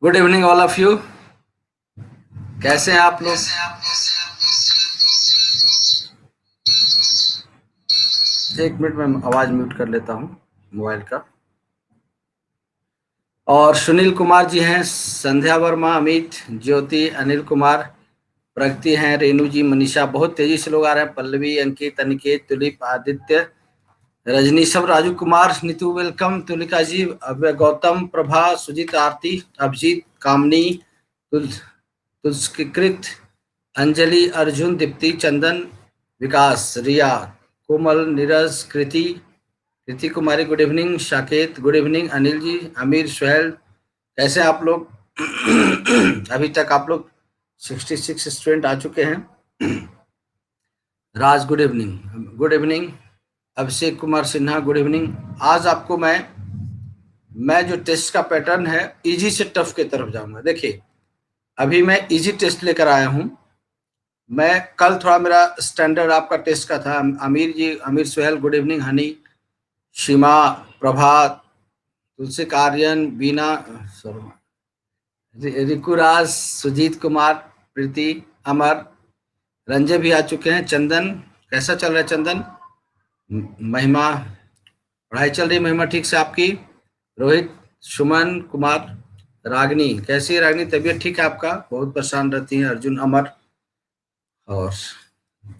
Good evening all of you. कैसे हैं आप लोग? एक मिनट में आवाज म्यूट कर लेता हूँ मोबाइल का। और सुनील कुमार जी हैं, संध्या वर्मा, अमित, ज्योति, अनिल कुमार, प्रगति हैं, रेणु जी, मनीषा। बहुत तेजी से लोग आ रहे हैं। पल्लवी, अंकित, अनिकेत, तुलिप, आदित्य, रजनी, सब, Raju Kumar, Neetu welcome, Tulika ji, Avya, Gautam, Prabha, Sujeet, Aarti, Abhijeet, Kamini, Tulsikrit, Anjali, Arjun, Deepti, Chandan, Vikas, Riya, Komal, Neeraj, Kriti Kumari, good evening, Saket, good evening, Anil ji, Amir, Suhel, कैसे हैं आप लोग? अभी तक आप लोग 66 स्टूडेंट आ चुके हैं। राज, good evening, good evening, Abhishek Kumar Sinha, good evening. आज आपको मैं जो टेस्ट का पैटर्न है, इजी से टफ की तरफ जाऊंगा। देखिए, अभी मैं इजी टेस्ट लेकर आया हूं। मैं कल थोड़ा मेरा स्टैंडर्ड आपका टेस्ट का था। अमीर जी, अमीर सुहेल, गुड इवनिंग, हनी, सीमा, प्रभात, तुलसी, आर्यन, बीना, रिकुराज, सुजीत कुमार, प्रीति, अमर, रंजय भी आ चुके हैं। चंदन, कैसा चल रहा है चंदन? महिमा, पढ़ाई चल रही है महिमा ठीक से आपकी? रोहित, सुमन कुमार, रागनी, कैसी है रागनी? तबीयत ठीक है आपका? बहुत परेशान रहती हैं। अर्जुन, अमर, और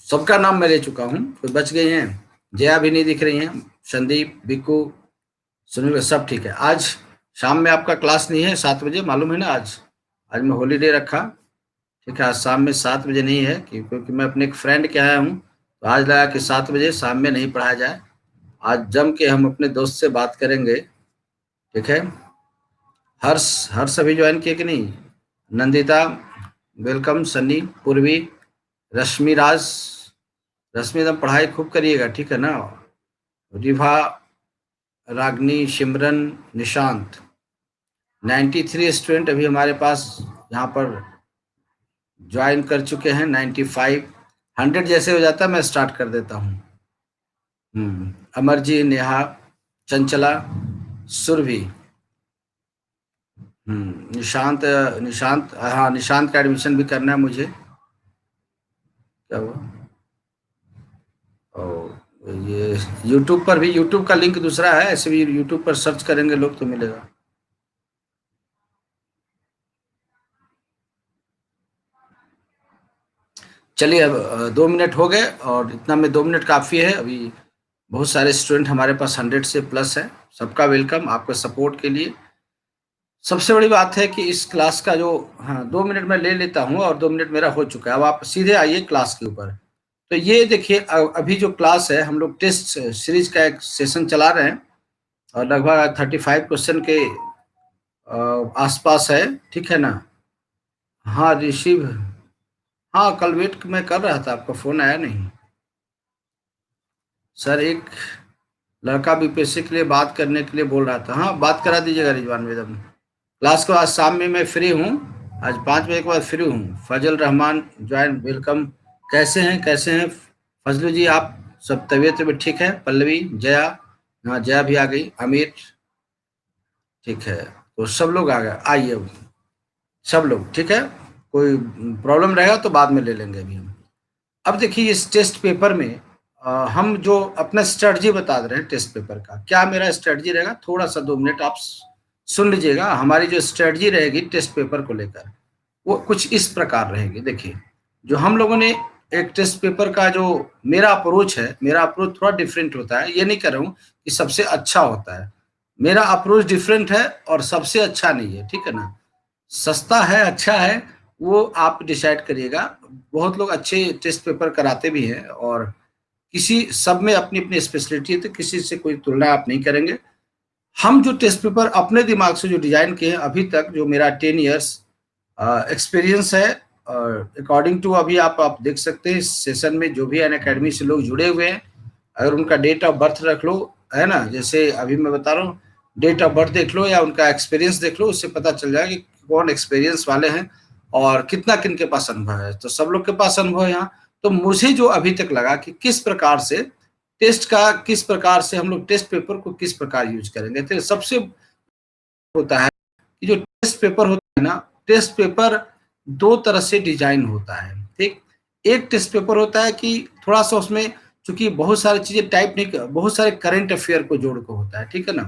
सबका नाम मैं ले चुका हूँ। कोई बच गए हैं? जया भी नहीं दिख रही हैं। संदीप, बिक्कू, सुनील, सब ठीक है। आज शाम में आपका क्लास नहीं है 7 बजे, मालूम है ना? आज मैं हॉलीडे रखा। ठीक है, आज शाम में 7 बजे नहीं है, क्योंकि मैं अपने एक फ्रेंड के आया हूँ, तो आज लगा कि 7 बजे शाम में नहीं पढ़ाया जाए। आज जम के हम अपने दोस्त से बात करेंगे। ठीक है, हर्ष, हर्ष अभी ज्वाइन किए कि नहीं? नंदिता, वेलकम, सन्नी, पूर्वी, रश्मि राज, रश्मि एकदम पढ़ाई खूब करिएगा, ठीक है ना? रिभा, रागनी, सिमरन, निशांत, 93 स्टूडेंट अभी हमारे पास यहाँ पर ज्वाइन कर चुके हैं। 95, 100 जैसे हो जाता है मैं स्टार्ट कर देता हूँ। अमर जी, नेहा, चंचला, सुरभि, निशांत, निशांत, हाँ, निशांत का एडमिशन भी करना है मुझे। क्या हुआ? और ये यूट्यूब पर भी, यूट्यूब का लिंक दूसरा है, ऐसे भी यूट्यूब पर सर्च करेंगे लोग तो मिलेगा। चलिए, अब 2 मिनट हो गए और इतना में 2 मिनट काफ़ी है। अभी बहुत सारे स्टूडेंट हमारे पास 100 से प्लस है। सबका वेलकम, आपके सपोर्ट के लिए। सबसे बड़ी बात है कि इस क्लास का जो, हाँ, 2 मिनट मैं ले लेता हूँ और 2 मिनट मेरा हो चुका है। अब आप सीधे आइए क्लास के ऊपर। तो ये देखिए, अभी जो क्लास है, हम लोग टेस्ट सीरीज का एक सेशन चला रहे हैं और लगभग 35 क्वेश्चन के आसपास है। ठीक है ना? हाँ, रिसीव, हाँ, कल वेट मैं कर रहा था, आपका फोन आया नहीं। सर, एक लड़का बीपीएससी के लिए बात करने के लिए बोल रहा था। हाँ, बात करा दीजिएगा रिजवान मैडम। क्लास को आज शाम में मैं फ्री हूँ। आज 5 बजे के बाद फ्री हूँ। फजल रहमान ज्वाइन, वेलकम। कैसे हैं फजलू जी आप? सब तबीयत तबीयत ठीक है? पल्लवी, जया, हाँ, जया भी आ गई। अमीर, ठीक है। तो सब लोग आ गए, आइए अब सब लोग। ठीक है, कोई प्रॉब्लम रहेगा तो बाद में ले लेंगे अभी हम। अब देखिए, इस टेस्ट पेपर में हम जो अपना स्ट्रेटजी बता दे रहे हैं टेस्ट पेपर का, क्या मेरा स्ट्रेटजी रहेगा, थोड़ा सा 2 मिनट आप सुन लीजिएगा। हमारी जो स्ट्रेटजी रहेगी टेस्ट पेपर को लेकर, वो कुछ इस प्रकार रहेगी। देखिए, जो हम लोगों ने एक टेस्ट पेपर का जो मेरा अप्रोच थोड़ा डिफरेंट होता है। ये नहीं कर रहा हूँ कि सबसे अच्छा होता है, मेरा अप्रोच डिफरेंट है और सबसे अच्छा नहीं है। ठीक है ना? सस्ता है, अच्छा है, वो आप डिसाइड करिएगा। बहुत लोग अच्छे टेस्ट पेपर कराते भी हैं और किसी सब में अपनी अपनी स्पेशलिटी है, तो किसी से कोई तुलना आप नहीं करेंगे। हम जो टेस्ट पेपर अपने दिमाग से जो डिजाइन किए हैं अभी तक, जो मेरा 10 इयर्स एक्सपीरियंस है, और अकॉर्डिंग टू अभी आप देख सकते हैं इस सेशन में जो भी अन अकेडमी से लोग जुड़े हुए हैं, अगर उनका डेट ऑफ बर्थ रख लो, है ना, जैसे अभी मैं बता रहा हूँ, डेट ऑफ बर्थ देख लो या उनका एक्सपीरियंस देख लो, उससे पता चल जाएगा कि कौन एक्सपीरियंस वाले हैं और कितना किन के पास अनुभव है। तो सब लोग के पास अनुभव है यहाँ। तो मुझे जो अभी तक लगा कि किस प्रकार से हम लोग टेस्ट पेपर को किस प्रकार यूज करेंगे, तो सबसे होता है कि जो टेस्ट पेपर होता है ना, टेस्ट पेपर दो तरह से डिजाइन होता है, ठीक। एक टेस्ट पेपर होता है कि थोड़ा सा उसमें चूंकि बहुत सारी चीजें टाइप नहीं, बहुत सारे करंट अफेयर को जोड़ के होता है, ठीक है ना।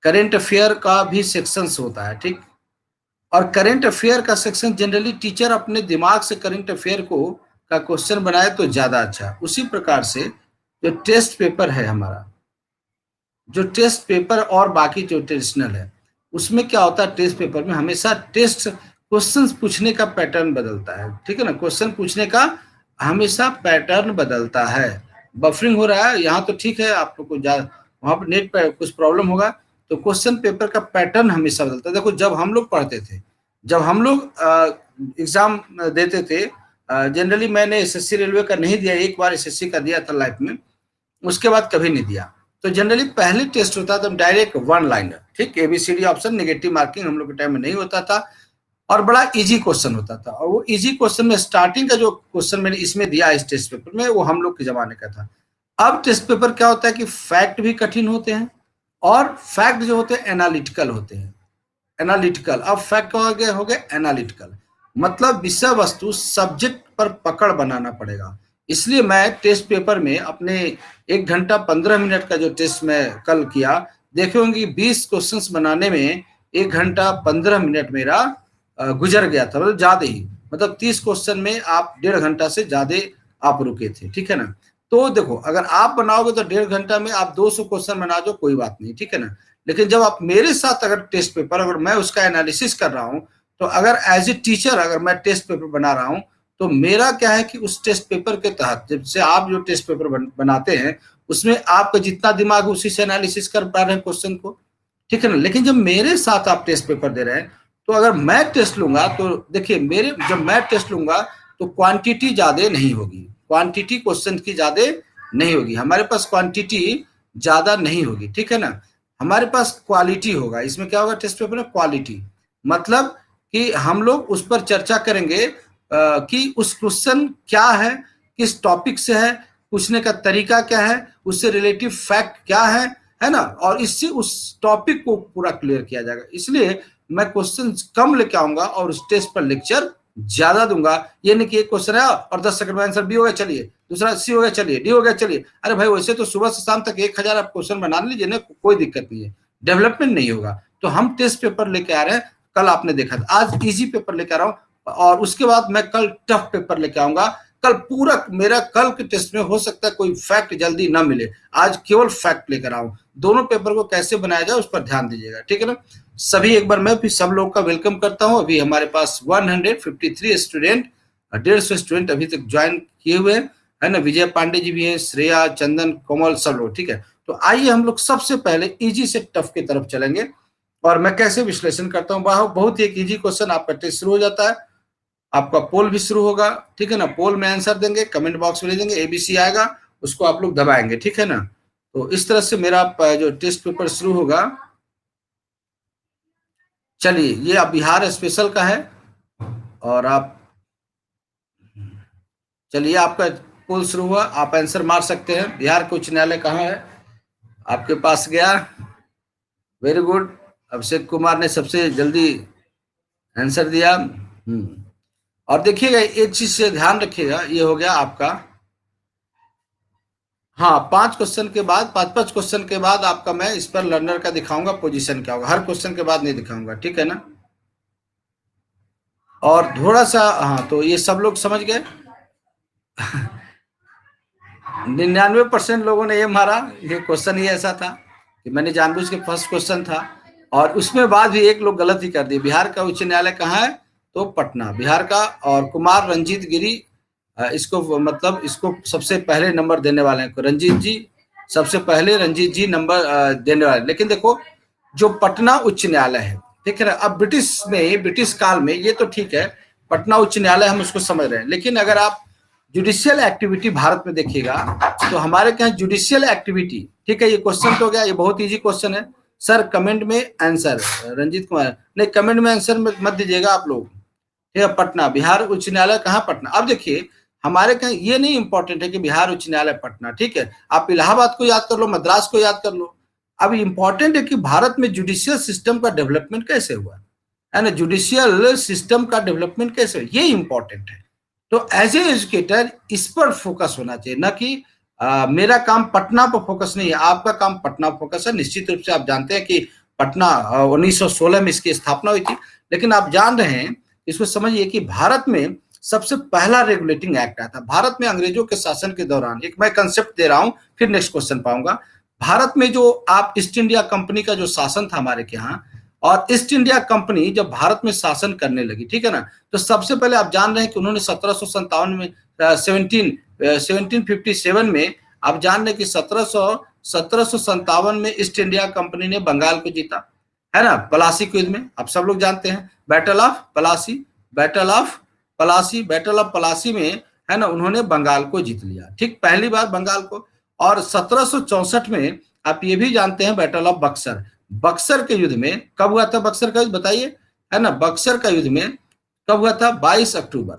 करंट अफेयर का भी सेक्शंस होता है, ठीक। और करंट अफेयर का सेक्शन जनरली टीचर अपने दिमाग से करंट अफेयर को का क्वेश्चन बनाए तो ज्यादा अच्छा। उसी प्रकार से जो टेस्ट पेपर है हमारा, जो टेस्ट पेपर और बाकी जो ट्रेडिशनल है, उसमें क्या होता है, टेस्ट पेपर में हमेशा टेस्ट क्वेश्चंस पूछने का पैटर्न बदलता है, ठीक है ना। क्वेश्चन पूछने का हमेशा पैटर्न बदलता है। बफरिंग हो रहा है यहाँ तो ठीक है, आप लोग को वहां पर नेट पर कुछ प्रॉब्लम होगा, तो क्वेश्चन पेपर का पैटर्न हमेशा बदलता है। देखो जब हम लोग पढ़ते थे, जब हम लोग एग्जाम देते थे, जनरली मैंने एसएससी रेलवे का नहीं दिया, एक बार एसएससी का दिया था लाइफ में, उसके बाद कभी नहीं दिया। तो जनरली पहले टेस्ट होता था डायरेक्ट वन लाइनर, ठीक, एबीसीडी ऑप्शन, नेगेटिव मार्किंग हम लोग के टाइम में नहीं होता था, और बड़ा इजी क्वेश्चन होता था। और वो इजी क्वेश्चन में स्टार्टिंग का जो क्वेश्चन मैंने इसमें दिया इस टेस्ट पेपर में, वो हम लोग के जमाने का था। अब टेस्ट पेपर क्या होता है कि फैक्ट भी कठिन होते हैं, और फैक्ट जो होते हैं एनालिटिकल होते हैं। एनालिटिकल, अब फैक्ट हो गए एनालिटिकल, मतलब विषय वस्तु सब्जेक्ट पर पकड़ बनाना पड़ेगा। इसलिए मैं टेस्ट पेपर में अपने 1 घंटा 15 मिनट का जो टेस्ट मैं कल किया, देखे होंगे 20 क्वेश्चंस बनाने में 1 घंटा 15 मिनट मेरा गुजर गया था, मतलब ज्यादा ही, मतलब 30 क्वेश्चन में आप 1.5 घंटा से ज्यादा आप रुके थे, ठीक है ना। तो देखो अगर आप बनाओगे तो 1.5 घंटा में आप 200 क्वेश्चन बना दो, कोई बात नहीं, ठीक है ना। लेकिन जब आप मेरे साथ अगर टेस्ट पेपर, अगर मैं उसका एनालिसिस कर रहा हूं, तो अगर एज ए टीचर अगर मैं टेस्ट पेपर बना रहा हूं, तो मेरा क्या है कि उस टेस्ट पेपर के तहत, जब से आप जो टेस्ट पेपर बनाते हैं, उसमें आपका जितना दिमाग उसी से एनालिसिस कर पा रहे हैं क्वेश्चन को, ठीक है ना। लेकिन जब मेरे साथ आप टेस्ट पेपर दे रहे हैं, तो अगर मैं टेस्ट लूंगा, तो देखिए मेरे जब मैं टेस्ट लूंगा तो क्वांटिटी ज्यादा नहीं होगी, क्वांटिटी क्वेश्चन की ज्यादा नहीं होगी, हमारे पास क्वांटिटी ज्यादा नहीं होगी, ठीक है ना। हमारे पास क्वालिटी होगा। इसमें क्या होगा टेस्ट पेपर में, क्वालिटी, मतलब कि हम लोग उस पर चर्चा करेंगे कि उस क्वेश्चन क्या है, किस टॉपिक से है, पूछने का तरीका क्या है, उससे रिलेटिव फैक्ट क्या है ना, और इससे उस टॉपिक को पूरा क्लियर किया जाएगा। इसलिए मैं क्वेश्चन कम लेके आऊंगा और उस टेस्ट पर लेक्चर ज्यादा दूंगा। ये नहीं कि एक क्वेश्चन है और 10 सेकंड में आंसर, बी हो गया चलिए, दूसरा सी हो गया चलिए, डी हो गया चलिए। अरे भाई वैसे तो सुबह से शाम तक 1000 आप क्वेश्चन बना लीजिए ना, कोई दिक्कत नहीं है, डेवलपमेंट नहीं होगा। तो हम टेस्ट पेपर लेके आ रहे हैं, कल आपने देखा था, आज इजी पेपर लेके आ रहा हूँ, और उसके बाद मैं कल टफ पेपर लेके आऊंगा। कल पूरा मेरा कल के टेस्ट में हो सकता है कोई फैक्ट जल्दी ना मिले, आज केवल फैक्ट लेकर आऊं। दोनों पेपर को कैसे बनाया जाए उस पर ध्यान दीजिएगा, ठीक है ना। सभी एक बार मैं भी सब लोग का वेलकम करता हूं। अभी हमारे पास 153 स्टूडेंट, 150 स्टूडेंट अभी तक ज्वाइन किए हुए हैं, है ना। विजय पांडे जी भी हैं, श्रेया, चंदन, कोमल, सब लोग, ठीक है। तो आइए हम लोग सबसे पहले इजी से टफ की तरफ चलेंगे, और मैं कैसे विश्लेषण करता हूँ। बहुत ही एक इजी क्वेश्चन आपका टेस्ट शुरू हो जाता है, आपका पोल भी शुरू होगा, ठीक है ना। पोल में आंसर देंगे, कमेंट बॉक्स में देंगे, एबीसी आएगा, उसको आप लोग दबाएंगे, ठीक है ना। तो इस तरह से मेरा जो टेस्ट पेपर शुरू होगा। चलिए ये अब बिहार स्पेशल का है, और आप चलिए आपका पोल शुरू हुआ, आप आंसर मार सकते हैं। बिहार का उच्च न्यायालय कहाँ है, आपके पास गया, वेरी गुड। अभिषेक कुमार ने सबसे जल्दी आंसर दिया। और देखिएगा एक चीज से ध्यान रखिएगा, ये हो गया आपका, हाँ 5 क्वेश्चन के बाद, 5 क्वेश्चन के बाद आपका मैं इस पर लर्नर का दिखाऊंगा पोजीशन क्या होगा, हर क्वेश्चन के बाद नहीं दिखाऊंगा, ठीक है ना। और थोड़ा सा, हाँ तो ये सब लोग समझ गए। 99% लोगों ने ये मारा, ये क्वेश्चन ही ऐसा था कि मैंने जानबूझ के फर्स्ट क्वेश्चन था, और उसमें बाद भी एक लोग गलत ही कर दिए। बिहार का उच्च न्यायालय कहाँ है, तो पटना बिहार का। और कुमार रंजीत गिरी, इसको मतलब इसको सबसे पहले नंबर देने वाले हैं रंजीत जी, सबसे पहले रंजीत जी नंबर देने वाले। लेकिन देखो जो पटना उच्च न्यायालय है, ठीक है ना, अब ब्रिटिश में, ब्रिटिश काल में, ये तो ठीक है पटना उच्च न्यायालय हम उसको समझ रहे हैं, लेकिन अगर आप जुडिशियल एक्टिविटी भारत में देखिएगा, तो हमारे क्या जुडिशियल एक्टिविटी, ठीक है। ये क्वेश्चन तो हो गया, ये बहुत इजी क्वेश्चन है सर, कमेंट में आंसर, रंजीत कुमार नहीं, कमेंट में आंसर मत दीजिएगा आप लोग, ठीक है। पटना, बिहार उच्च न्यायालय कहाँ, पटना। अब देखिए हमारे क्या, ये नहीं इंपॉर्टेंट है कि बिहार उच्च न्यायालय पटना, ठीक है, आप इलाहाबाद को याद कर लो, मद्रास को याद कर लो। अब इंपॉर्टेंट है कि भारत में जुडिशियल सिस्टम का डेवलपमेंट कैसे हुआ, एंड जुडिशियल सिस्टम का डेवलपमेंट कैसे, ये इंपॉर्टेंट है। तो एज ए एजुकेटर इस पर फोकस होना चाहिए, ना कि मेरा काम पटना पर फोकस नहीं है, आपका काम पटना पर फोकस है। निश्चित रूप से आप जानते हैं कि पटना 1916 में इसकी स्थापना हुई थी, लेकिन आप जान रहे हैं, इसको समझिए कि भारत में सबसे पहला रेगुलेटिंग एक्ट आया था। भारत में अंग्रेजों के शासन के दौरान, एक मैं कंसेप्ट दे रहा हूं, फिर नेक्स्ट क्वेश्चन पाऊंगा। भारत में जो आप ईस्ट इंडिया कंपनी का जो शासन था हमारे के यहाँ, और ईस्ट इंडिया कंपनी जब भारत में शासन करने लगी, ठीक है ना, तो सबसे पहले आप जान रहे हैं कि उन्होंने 1757 में 1757 में आप जान रहे हैं कि 1757 में ईस्ट इंडिया कंपनी ने बंगाल को जीता, है ना, पलासी के युद्ध में, आप सब लोग जानते हैं, battle of Plassey, battle of Plassey, battle of Plassey में, है ना, उन्होंने बंगाल को जीत लिया, ठीक, पहली बार बंगाल को। और 1764 में आप ये भी जानते हैं बैटल ऑफ बक्सर, बक्सर के युद्ध में कब हुआ था बक्सर का युद्ध, बताइए, है ना, बक्सर का युद्ध में कब हुआ था, 22 अक्टूबर,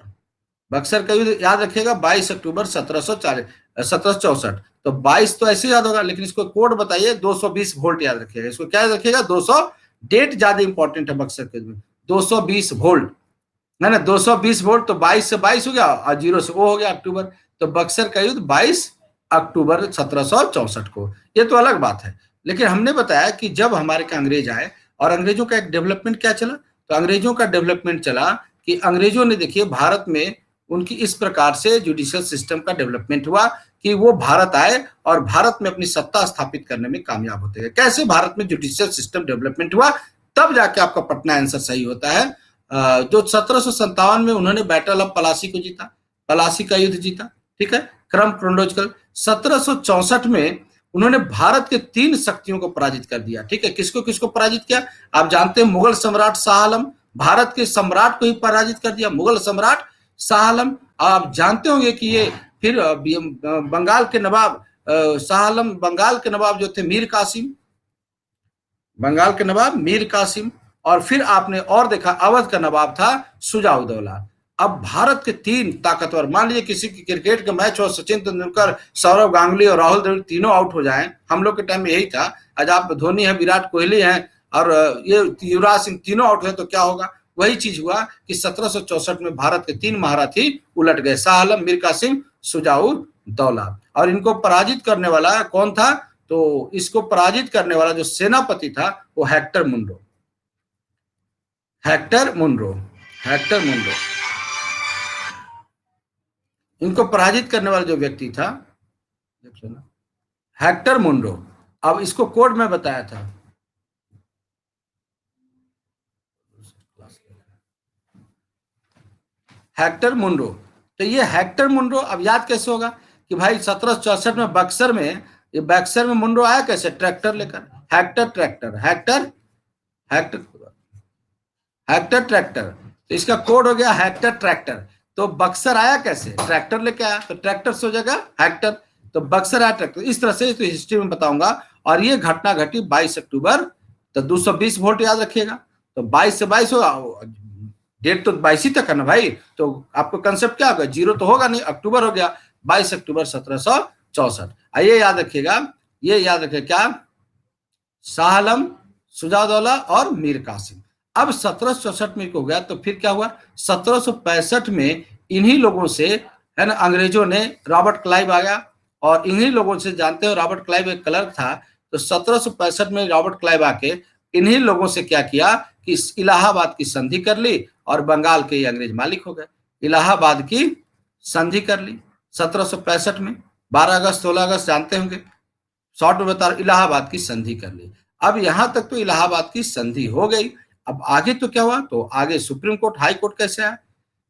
बक्सर का युद्ध याद रखिएगा, 22 अक्टूबर 1764। तो 22 तो ऐसे याद होगा, लेकिन इसको कोड बताइए, 220 वोल्ट याद रखिएगा, इसको क्या याद रखिएगा, 200, डेट ज्यादा इंपॉर्टेंट है बक्सर के युद्ध में, 220 वोल्ट, है ना, 220 वोल्ट, तो 22 से 22 हो गया और 0 से वो हो गया अक्टूबर, तो बक्सर का युद्ध 22 अक्टूबर 1764 को, ये तो अलग बात है। लेकिन हमने बताया कि जब हमारे के अंग्रेज आए, और अंग्रेजों का एक डेवलपमेंट क्या चला, तो अंग्रेजों का डेवलपमेंट चला कि अंग्रेजों ने, देखिए, भारत में उनकी इस प्रकार से जुडिशियल सिस्टम का डेवलपमेंट हुआ कि वो भारत आए और भारत में अपनी सत्ता स्थापित करने में कामयाब होते गए। कैसे भारत में जुडिशियल सिस्टम डेवलपमेंट हुआ, तब जाके आपका पटना आंसर सही होता है। जो 1757 में उन्होंने बैटल ऑफ पलासी को जीता, पलासी का युद्ध जीता, ठीक है, क्रम क्रोनोलॉजिकल। 1764 में उन्होंने भारत के 3 शक्तियों को पराजित कर दिया, ठीक है, किसको किसको पराजित किया, आप जानते हैं, मुगल सम्राट शाह आलम, भारत के सम्राट को ही पराजित कर दिया, मुगल सम्राट शाह आलम। आप जानते होंगे कि ये फिर बंगाल के नवाब, शाह आलम बंगाल के नवाब जो थे मीर कासिम, बंगाल के नवाब मीर कासिम, और फिर आपने और देखा अवध का नवाब था सुजाउद्दौला। अब भारत के 3 ताकतवर, मान लीजिए किसी की क्रिकेट का मैच हो, सचिन तेंदुलकर, सौरव गांगुली और राहुल द्रविड़ तीनों आउट हो जाएं, हम लोग के टाइम में यही था, आज आप धोनी है, विराट कोहली है और ये युवराज सिंह, तीनों आउट है, तो क्या होगा, वही चीज हुआ कि 1764 में भारत के 3 महारथी उलट गए, शाह आलम, मीर कासिम, सुजाउद्दौला। और इनको पराजित करने वाला कौन था, तो इसको पराजित करने वाला जो सेनापति था वो Hector Munro, Hector Munro, Hector Munro, इनको पराजित करने वाला जो व्यक्ति था, हेक्टर मुनरो। अब इसको कोड में बताया था, हेक्टर मुनरो। तो ये हेक्टर मुनरो अब याद कैसे होगा कि भाई 1764 में बक्सर में, ये बक्सर में मुनरो आया कैसे, ट्रैक्टर लेकर, Hector tractor, Hector, Hector, Hector tractor, तो इसका कोड हो गया हेक्टर ट्रैक्टर। तो बक्सर आया कैसे, ट्रैक्टर लेके आया, तो ट्रैक्टर से हो जाएगा हेक्टर, तो बक्सर आया ट्रैक्टर, इस तरह से तो हिस्ट्री में बताऊंगा। और ये घटना घटी 22 अक्टूबर, तो 220 वोल्ट याद रखिएगा, तो 22 से 22 होगा, डेट तो 22 ही तक है ना भाई, तो आपको कंसेप्ट क्या होगा, 0 तो होगा नहीं, अक्टूबर हो गया, 22 अक्टूबर 1764। आइए याद रखिएगा, ये याद रखिए क्या, शाह आलम, सुजाउद्दौला और मीर कासिम। अब 1764 में हो गया, तो फिर क्या हुआ, 1765 में इन्हीं लोगों से, है ना, अंग्रेजों ने, रॉबर्ट क्लाइव आ गया, और इन्हीं लोगों से, जानते हो रॉबर्ट क्लाइव एक क्लर्क था, तो 1765 में रॉबर्ट क्लाइव आके इन्हीं लोगों से क्या किया कि इलाहाबाद की संधि कर ली और बंगाल के अंग्रेज मालिक हो गए, इलाहाबाद की संधि कर ली 1765 में, 12 अगस्त 16 अगस्त जानते होंगे, शॉर्ट में बता, इलाहाबाद की संधि कर ली। अब यहां तक तो इलाहाबाद की संधि हो गई, अब आगे तो क्या हुआ, तो आगे सुप्रीम कोर्ट, हाई कोर्ट कैसे आया,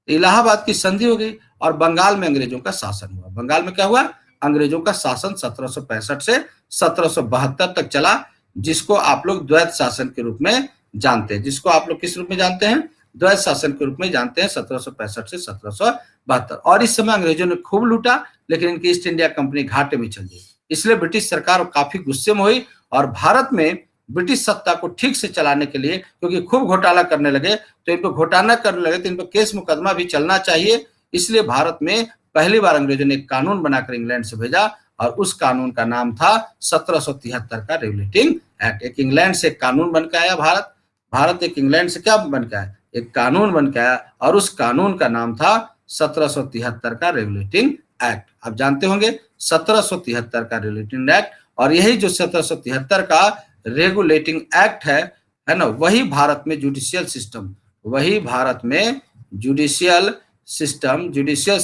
इलाहाबाद की संधि हो गई और बंगाल में अंग्रेजों का शासन हुआ। बंगाल में क्या हुआ, अंग्रेजों का शासन 1765 से 1772 तक चला, जिसको आप लोग द्वैत शासन के रूप में जानते हैं, जिसको आप लोग किस रूप में जानते हैं, द्वैत शासन के रूप में जानते हैं, 1765 से 1772। और इस समय अंग्रेजों ने खूब लूटा, लेकिन इनकी ईस्ट इंडिया कंपनी घाटे में चल गई, इसलिए ब्रिटिश सरकार काफी गुस्से में हुई और भारत में ब्रिटिश सत्ता को ठीक से चलाने के लिए, क्योंकि खूब घोटाला करने लगे, तो इन पर घोटाला करने लगे तो इन पर केस मुकदमा भी चलना चाहिए, इसलिए भारत में पहली बार अंग्रेजों ने एक कानून बनाकर इंग्लैंड से भेजा, और उस कानून का नाम था 1773 का रेगुलेटिंग एक्ट। एक इंग्लैंड से कानून बनकर आया भारत, भारत एक इंग्लैंड से क्या बन के आया, एक कानून बन के आया, और उस कानून का नाम था 1773 का रेगुलेटिंग एक्ट। आप जानते होंगे 1773 का रेगुलेटिंग एक्ट, और यही जो 1773 का रेगुलेटिंग एक्ट है ना, वही भारत में जुडिशियल सिस्टम, वही भारत में जुडिशियल सिस्टम जुडिशियल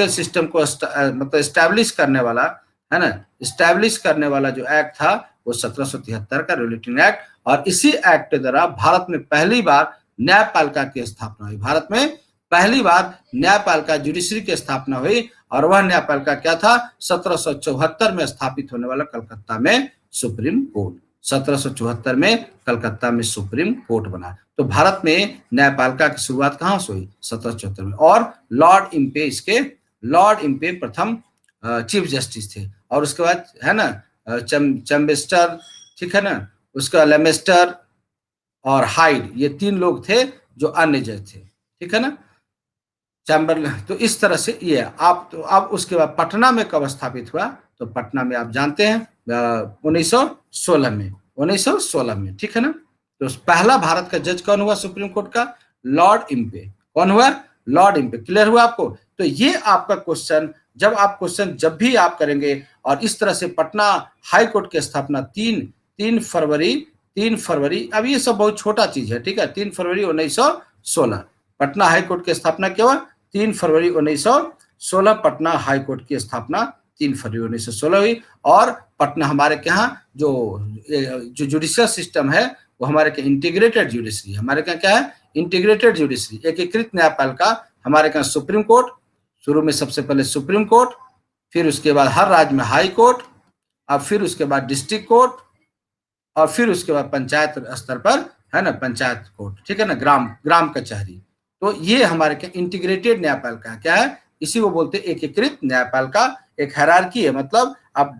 सिस्टम को मतलब एस्टैब्लिश करने वाला है ना, एस्टैब्लिश करने वाला जो एक्ट था वो 1773 का रेगुलेटिंग एक्ट। और इसी एक्ट के द्वारा भारत में पहली बार न्यायपालिका की स्थापना हुई, भारत में पहली बार न्यायपालिका जुडिशरी की स्थापना हुई, और वह न्यायपालिका क्या था, 1774 में स्थापित होने वाला कलकत्ता में सुप्रीम कोर्ट। 1774 में कलकत्ता में सुप्रीम कोर्ट बना। तो भारत में न्यायपालिका की शुरुआत कहां से हुई, 1774 में। और लॉर्ड इम्पे प्रथम चीफ जस्टिस थे, और उसके बाद है ना चैम्बर्स्टर, ठीक है ना, उसका लेमेस्टर और हाइड, ये तीन लोग थे जो अन्य जज थे, ठीक है ना, चैम्बरलेन। तो इस तरह से ये आप, तो अब उसके बाद पटना में कब स्थापित हुआ, तो पटना में आप जानते हैं 1916 में, ठीक है ना। तो पहला भारत का जज कौन हुआ सुप्रीम कोर्ट का, लॉर्ड इम्पे। कौन हुआ, लॉर्ड इम्पे। क्लियर हुआ आपको। तो ये आपका क्वेश्चन, जब भी आप करेंगे, और इस तरह से पटना हाई कोर्ट की स्थापना 3 फरवरी, अब ये सब बहुत छोटा चीज है, ठीक है, 3 फरवरी 1916 पटना हाई कोर्ट की स्थापना क्या हुआ, 3 फरवरी 1916 पटना हाई कोर्ट की स्थापना 3 फरवरी 1916 हुई। और पटना हमारे यहाँ जो जुडिशियल सिस्टम है वो हमारे क्या इंटीग्रेटेड जुडिशरी, हमारे क्या है इंटीग्रेटेड जुडिशरी, एकीकृत न्यायपालिका। हमारे यहाँ सुप्रीम कोर्ट, शुरू में सबसे पहले सुप्रीम कोर्ट, फिर उसके बाद हर राज्य में हाई कोर्ट, अब फिर उसके बाद डिस्ट्रिक्ट कोर्ट, और फिर उसके बाद पंचायत स्तर पर है ना पंचायत कोर्ट, ठीक है ना, ग्राम कचहरी। तो ये हमारे क्या इंटीग्रेटेड न्यायपालिका क्या है, इसी को बोलते हैं एकीकृत न्यायपालिका। एक हायरार्की है, मतलब आप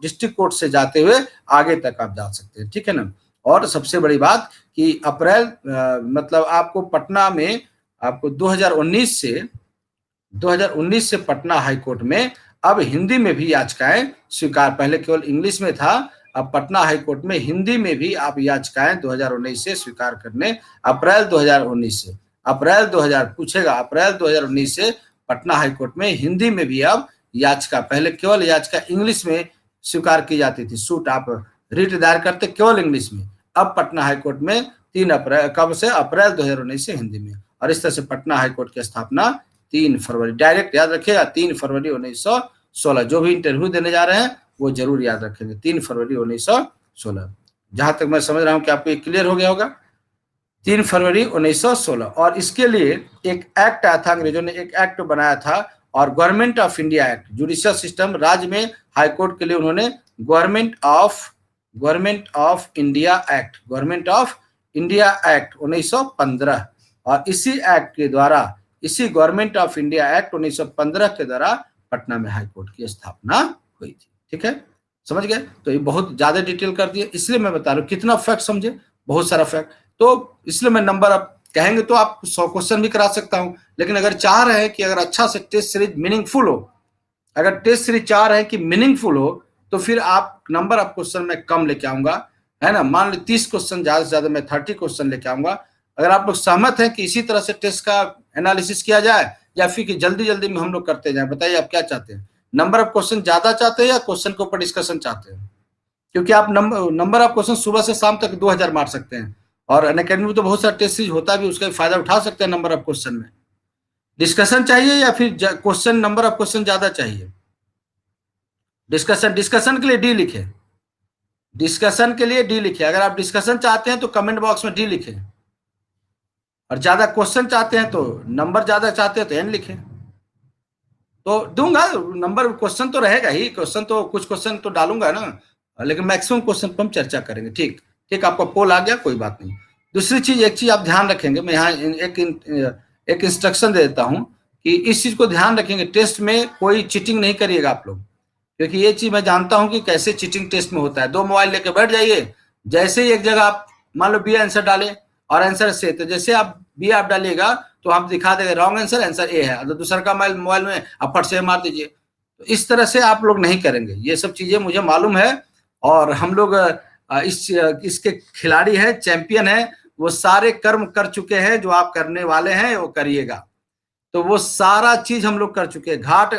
डिस्ट्रिक्ट कोर्ट से जाते हुए आगे तक आप जा सकते हैं, ठीक है ना। और सबसे बड़ी बात कि अप्रैल मतलब आपको पटना में आपको 2019 से पटना हाई कोर्ट में अब हिंदी में भी याचिकाएं स्वीकार, पहले केवल इंग्लिश में था, अब पटना हाई कोर्ट में हिंदी में भी आप याचिकाएं 2019 से स्वीकार करने, अप्रैल 2019 से पटना हाई कोर्ट में हिंदी में भी अब याचिका, पहले केवल याचिका इंग्लिश में स्वीकार की जाती थी, सूट आप रिट दायर करते केवल इंग्लिश में, अब पटना हाई कोर्ट में 3 अप्रैल कब से, अप्रैल 2019 से हिंदी में। और इस तरह से पटना हाई कोर्ट की स्थापना 3 फरवरी, डायरेक्ट याद रखिएगा 3 फरवरी 1916। जो भी इंटरव्यू देने जा रहे हैं वो जरूर याद रखेंगे 3 फरवरी 1916। जहां तक मैं समझ रहा हूं कि आपको ये क्लियर हो गया होगा, 3 फरवरी 1916। और इसके लिए एक एक्ट आया था, अंग्रेजों ने एक एक्ट बनाया था, और government of India act, judicial system राज्य में हाईकोर्ट के लिए उन्होंने गवर्नमेंट ऑफ इंडिया एक्ट 1915, और इसी एक्ट के द्वारा, इसी गवर्नमेंट ऑफ इंडिया एक्ट 1915 के द्वारा पटना में हाईकोर्ट की स्थापना हुई थी, ठीक है, समझ गए। तो ये बहुत ज्यादा डिटेल कर दिए, इसलिए मैं बता रहा हूँ कितना फैक्ट समझे, बहुत सारा फैक्ट। तो इसलिए मैं नंबर अब कहेंगे तो आप 100 क्वेश्चन भी करा सकता हूं, लेकिन अगर चाह रहे हैं कि अगर अच्छा से टेस्ट सीरीज मीनिंगफुल हो, अगर टेस्ट सीरीज चाह रहे हैं कि मीनिंगफुल हो, तो फिर आप नंबर ऑफ क्वेश्चन में कम लेके आऊंगा, है ना, मान ली 30 क्वेश्चन, ज्यादा से ज्यादा मैं 30 क्वेश्चन लेके आऊंगा। अगर आप लोग सहमत हैं कि इसी तरह से टेस्ट का एनालिसिस किया जाए, या फिर कि जल्दी जल्दी में हम लोग करते जाए, बताइए आप क्या चाहते हैं, नंबर ऑफ क्वेश्चन ज्यादा चाहते हैं या क्वेश्चन के ऊपर डिस्कशन चाहते हैं? क्योंकि आप नंबर ऑफ क्वेश्चन सुबह से शाम तक 2000 मार सकते हैं, और अनअकैडमी में तो बहुत सारा टेस्ट सीरीज होता भी, उसका फायदा उठा सकते हैं नंबर ऑफ क्वेश्चन में। डिस्कशन चाहिए या फिर क्वेश्चन, नंबर ऑफ क्वेश्चन ज्यादा चाहिए? डिस्कशन के लिए डी लिखे, डिस्कशन के लिए डी लिखे। अगर आप डिस्कशन चाहते हैं तो कमेंट बॉक्स में डी लिखें, और ज्यादा क्वेश्चन चाहते हैं तो नंबर ज्यादा चाहते हैं तो एन लिखें। तो दूंगा नंबर, क्वेश्चन तो रहेगा ही, क्वेश्चन तो कुछ क्वेश्चन तो डालूंगा ना, लेकिन मैक्सिमम क्वेश्चन पर हम चर्चा करेंगे। ठीक ठीक, आपका पोल आ गया, कोई बात नहीं। दूसरी चीज, एक चीज आप ध्यान रखेंगे, मैं यहाँ एक इंस्ट्रक्शन दे देता हूँ कि इस चीज को ध्यान रखेंगे, टेस्ट में कोई चीटिंग नहीं करिएगा आप लोग, क्योंकि ये चीज मैं जानता हूँ कि कैसे चीटिंग टेस्ट में होता है। 2 मोबाइल लेके बैठ जाइए, जैसे ही एक जगह आप मान लो बी आंसर डाले और आंसर से, तो जैसे आप बी आप डालिएगा तो हम दिखा देंगे रॉन्ग आंसर, आंसर ए है, तो दूसरा का मोबाइल में आप फट से मार दीजिए। तो इस तरह से आप लोग नहीं करेंगे, ये सब चीजें मुझे मालूम है, और हम लोग इसके खिलाड़ी है, चैंपियन है, वो सारे कर्म कर चुके हैं जो आप करने वाले हैं वो करिएगा। तो वो सारा चीज हम लोग कर चुके हैं। घाट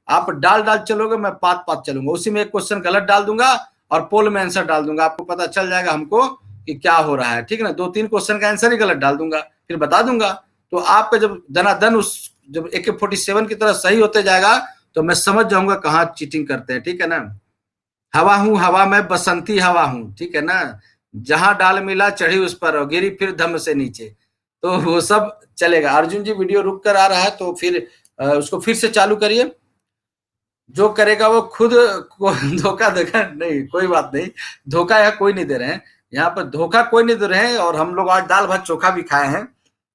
आप डाल डाल चलोगे, मैं पात पात चलूंगा, उसी में एक क्वेश्चन गलत डाल दूंगा और पोल में आंसर डाल दूंगा, आपको पता चल जाएगा हमको कि क्या हो रहा है, ठीक है ना। 2-3 क्वेश्चन का आंसर ही गलत डाल दूंगा, फिर बता दूंगा। तो आपका जब दनादन उस जब AK-47 की तरह सही होते जाएगा तो मैं समझ जाऊंगा कहाँ चीटिंग करते हैं, ठीक है ना। हवा हूं हवा में बसंती हवा हूं, ठीक है ना, जहां डाल मिला चढ़ी उस पर और गिरी फिर धम्म से नीचे, तो वो सब चलेगा। अर्जुन जी वीडियो रुक कर आ रहा है तो फिर उसको फिर से चालू करिए। जो करेगा वो खुद धोखा देगा, नहीं कोई बात नहीं, धोखा यहाँ कोई नहीं दे रहे हैं, यहाँ पर धोखा कोई नहीं दे रहे हैं। और हम लोग आज दाल भात चोखा भी खाए हैं,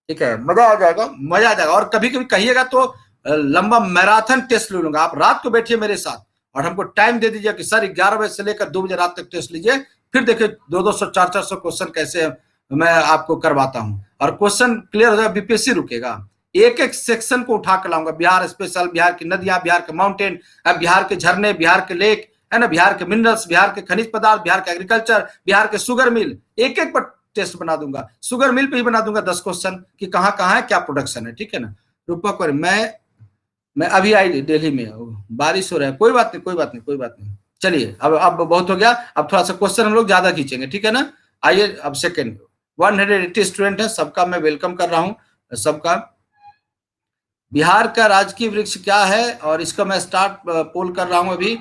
ठीक है, मजा आ जाएगा, मजा आ जाएगा। और कभी कभी कहिएगा तो लंबा मैराथन टेस्ट ले लूंगा, आप रात को बैठिए मेरे साथ और हमको टाइम दे दीजिए कि सर 11 बजे से लेकर 2 बजे रात तक टेस्ट लीजिए, फिर देखिए 200-200 400-400 क्वेश्चन कैसे मैं आपको करवाता हूँ और क्वेश्चन क्लियर हो जाएगा। BPSC रुकेगा, एक एक सेक्शन को उठा कर लाऊंगा, बिहार स्पेशल, बिहार की नदियां, बिहार के माउंटेन, बिहार के झरने, बिहार के लेक, है ना, बिहार के मिनरल्स, बिहार के खनिज पदार्थ, बिहार के एग्रीकल्चर, बिहार के शुगर मिल, एक एक पर टेस्ट बना दूंगा। शुगर मिल पे ही बना दूंगा 10 क्वेश्चन कि कहाँ कहाँ है, क्या प्रोडक्शन है, ठीक है ना। रूपक और मैं अभी आई दिल्ली में, बारिश हो रहा है, कोई बात नहीं, कोई बात नहीं, कोई बात नहीं। चलिए अब बहुत हो गया, अब थोड़ा सा क्वेश्चन हम लोग ज्यादा खींचेंगे, ठीक है ना। आइए अब सेकेंड 180 स्टूडेंट है, सबका मैं वेलकम कर रहा हूँ सबका। बिहार का राजकीय वृक्ष क्या है, और इसका मैं स्टार्ट पोल कर रहा हूं अभी।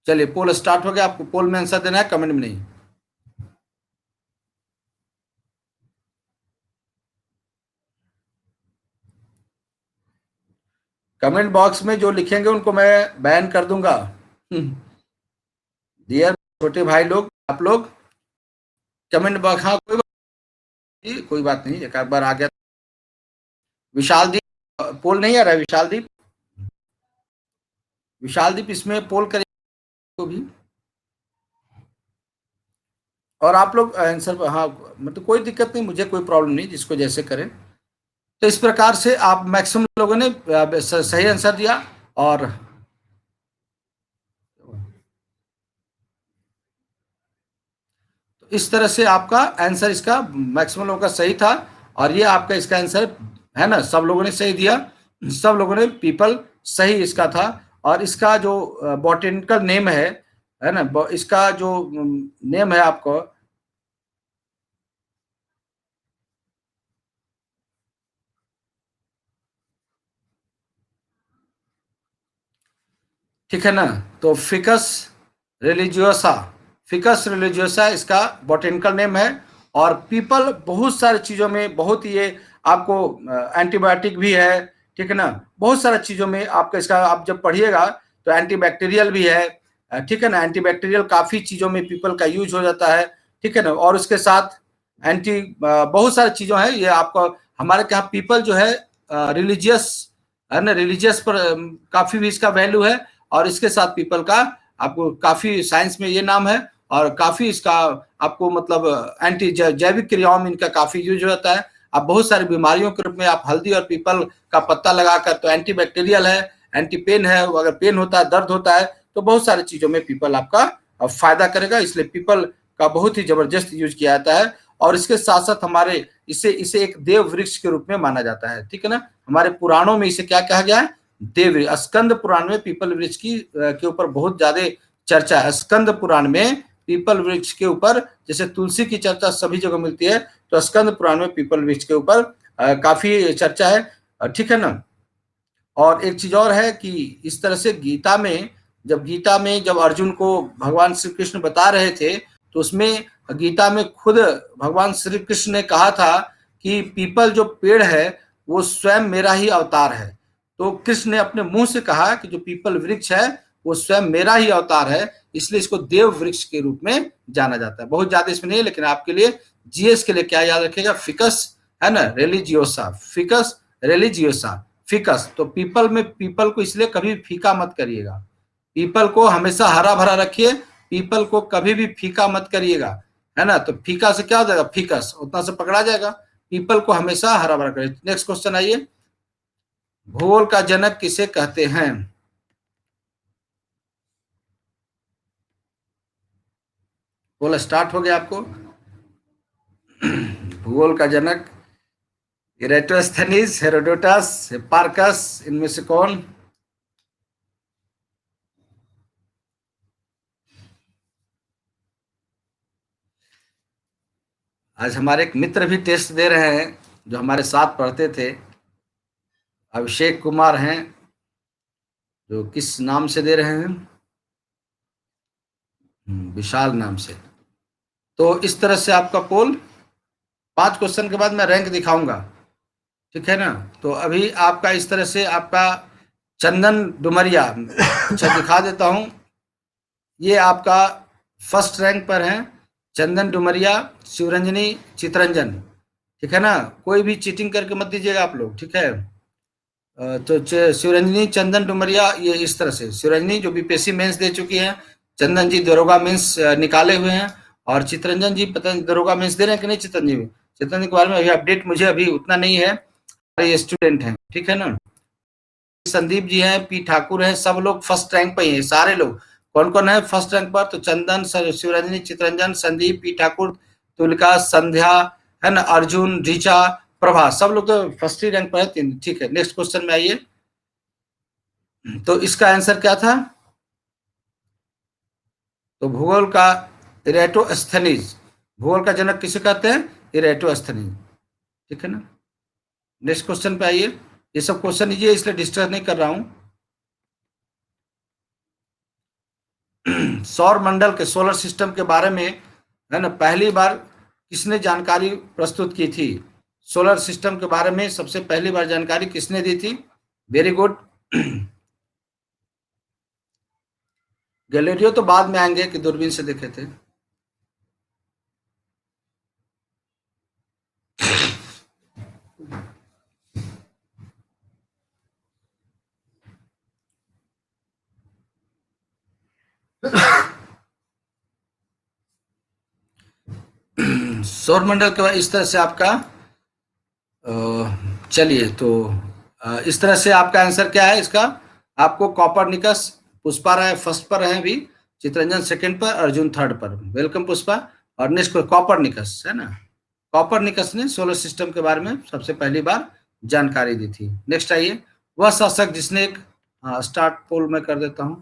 चलिए पोल स्टार्ट हो गया, आपको पोल में आंसर देना है, कमेंट में नहीं। कमेंट बॉक्स में जो लिखेंगे उनको मैं बैन कर दूंगा। डियर छोटे भाई लोग, आप लोग कमेंट बॉक्स, हाँ कोई बात नहीं, एक बार आ गया। विशाल दीप पोल नहीं आ रहा है, विशाल दीप, विशाल दीप इसमें पोल करें तो भी, और आप लोग आंसर, हाँ मतलब कोई दिक्कत नहीं, मुझे कोई प्रॉब्लम नहीं, जिसको जैसे करें। तो इस प्रकार से आप मैक्सिमम लोगों ने सही आंसर दिया, और तो इस तरह से आपका आंसर इसका मैक्सिमम लोगों का सही था, और ये आपका इसका आंसर है ना, सब लोगों ने सही दिया, सब लोगों ने पीपल सही इसका था। और इसका जो बॉटेनिकल नेम है ना, इसका जो नेम है आपको, ठीक है ना, तो फिकस रिलीजियोसा इसका बॉटेनिकल नेम है। और पीपल बहुत सारी चीजों में, बहुत ये आपको एंटीबायोटिक भी है, ठीक है ना, बहुत सारी चीजों में आपका इसका, आप जब पढ़िएगा तो एंटीबैक्टीरियल भी है, ठीक है ना, एंटीबैक्टीरियल काफी चीजों में पीपल का यूज हो जाता है, ठीक है ना। और उसके साथ एंटी बहुत सारी चीजों है, ये आपको हमारे यहाँ पीपल जो है रिलीजियस है ना, रिलीजियस पर काफी भी इसका वैल्यू है। और इसके साथ पीपल का आपको काफी साइंस में ये नाम है, और काफी इसका आपको मतलब एंटी जैविक क्रियाओं में इनका काफी यूज होता है। आप बहुत सारी बीमारियों के रूप में आप हल्दी और पीपल का पत्ता लगाकर, तो एंटीबैक्टीरियल है, एंटी पेन है, अगर पेन होता है, दर्द होता है, तो बहुत सारी चीजों में पीपल आपका फायदा करेगा, इसलिए पीपल का बहुत ही जबरदस्त यूज किया जाता है। और इसके साथ साथ हमारे इसे इसे एक देव वृक्ष के रूप में माना जाता है, ठीक है ना। हमारे पुराणों में इसे क्या कहा गया है, देव, स्कंद पुराण में पीपल वृक्ष की के ऊपर बहुत ज्यादा चर्चा है। स्कंद पुराण में पीपल वृक्ष के ऊपर, जैसे तुलसी की चर्चा सभी जगह मिलती है, तो स्कंद पुराण में पीपल वृक्ष के ऊपर काफी चर्चा है, ठीक है ना। और एक चीज और है कि इस तरह से गीता में जब अर्जुन को भगवान श्री कृष्ण बता रहे थे, तो उसमें गीता में खुद भगवान श्री कृष्ण ने कहा था कि पीपल जो पेड़ है वो स्वयं मेरा ही अवतार है। तो कृष्ण ने अपने मुंह से कहा कि जो पीपल वृक्ष है वो स्वयं मेरा ही अवतार है, इसलिए इसको देव वृक्ष के रूप में जाना जाता है। बहुत ज्यादा इसमें नहीं है, लेकिन आपके लिए जीएस के लिए क्या याद रखेगा, फिकस है ना, रिलीजियोसा, फिकस रिलीजियोसा, फिकस। तो पीपल में, पीपल को इसलिए कभी फीका मत करिएगा, पीपल को हमेशा हरा भरा रखिए, पीपल को कभी भी फीका मत करिएगा, है ना। तो फीका से क्या हो जाएगा, फिकस उतना से पकड़ा जाएगा, पीपल को हमेशा हरा भरा करिए। नेक्स्ट क्वेश्चन आइए, भूगोल का जनक किसे कहते हैं। बोला स्टार्ट हो गया आपको। भूगोल का जनक इरेटोस्थेनीज, हेरोडोटस, हिप्पार्कस, इनमें से कौन? आज हमारे एक मित्र भी टेस्ट दे रहे हैं, जो हमारे साथ पढ़ते थे, अभिषेक कुमार हैं, जो किस नाम से दे रहे हैं? विशाल नाम से। तो इस तरह से आपका पोल, 5 क्वेश्चन के बाद मैं रैंक दिखाऊंगा, ठीक है ना? तो अभी आपका इस तरह से आपका चंदन डुमरिया, अच्छा दिखा देता हूं, ये आपका फर्स्ट रैंक पर है, चंदन डुमरिया, शिवरंजनी चितरंजन, ठीक है ना? कोई भी चीटिंग करके मत दीजिएगा आप लोग, ठीक है? तो शिवरंजनी चंदन डुमरिया, ये इस तरह से शिवरंजनी जो बीपीएससी मेंस दे चुकी है, चंदन जी दरोगा मेंस निकाले हुए हैं, और चितरंजन जी पता नहीं दरोगा मेंस दे रहे हैं कि नहीं। चितरंजन जी, चितरंजन के बारे में अभी अपडेट मुझे अभी उतना नहीं है, ये स्टूडेंट हैं, ठीक है ना? संदीप जी हैं, पी ठाकुर हैं, सब लोग फर्स्ट रैंक पे हैं, सारे लोग। कौन कौन है फर्स्ट रैंक पर? तो चंदन, शिवरंजनी, चितरंजन, संदीप, पी ठाकुर, तुलिका, संध्या, है ना, अर्जुन, ऋचा, प्रभा, सब लोग तो फर्स्ट ही रैंक पर है, तीन, ठीक है। नेक्स्ट क्वेश्चन में आइए। तो इसका आंसर क्या था? तो भूगोल का इरेटोस्थनीज, भूगोल का जनक किसे कहते हैं? इरेटोस्थनीज, ठीक है ना? नेक्स्ट क्वेश्चन पे आइए। ये सब क्वेश्चन लीजिए, इसलिए डिस्टर्ब नहीं कर रहा हूं। सौर मंडल के, सोलर सिस्टम के बारे में, है ना, पहली बार किसने जानकारी प्रस्तुत की थी? सोलर सिस्टम के बारे में सबसे पहली बार जानकारी किसने दी थी? Very good. गैलीलियो तो बाद में आएंगे कि दूरबीन से देखे थे। सौर मंडल के बाद इस तरह से आपका, चलिए तो इस तरह से आपका आंसर क्या है इसका? आपको कॉपरनिकस, पुष्पा राय फर्स्ट पर है अभी, चितरंजन सेकंड पर, अर्जुन थर्ड पर। वेलकम पुष्पा। और नेक्स्ट कॉपरनिकस, है ना? कॉपरनिकस ने सोलर सिस्टम के बारे में सबसे पहली बार जानकारी दी थी। नेक्स्ट आइए। वह शासक जिसने एक, स्टार्ट पोल में कर देता हूं।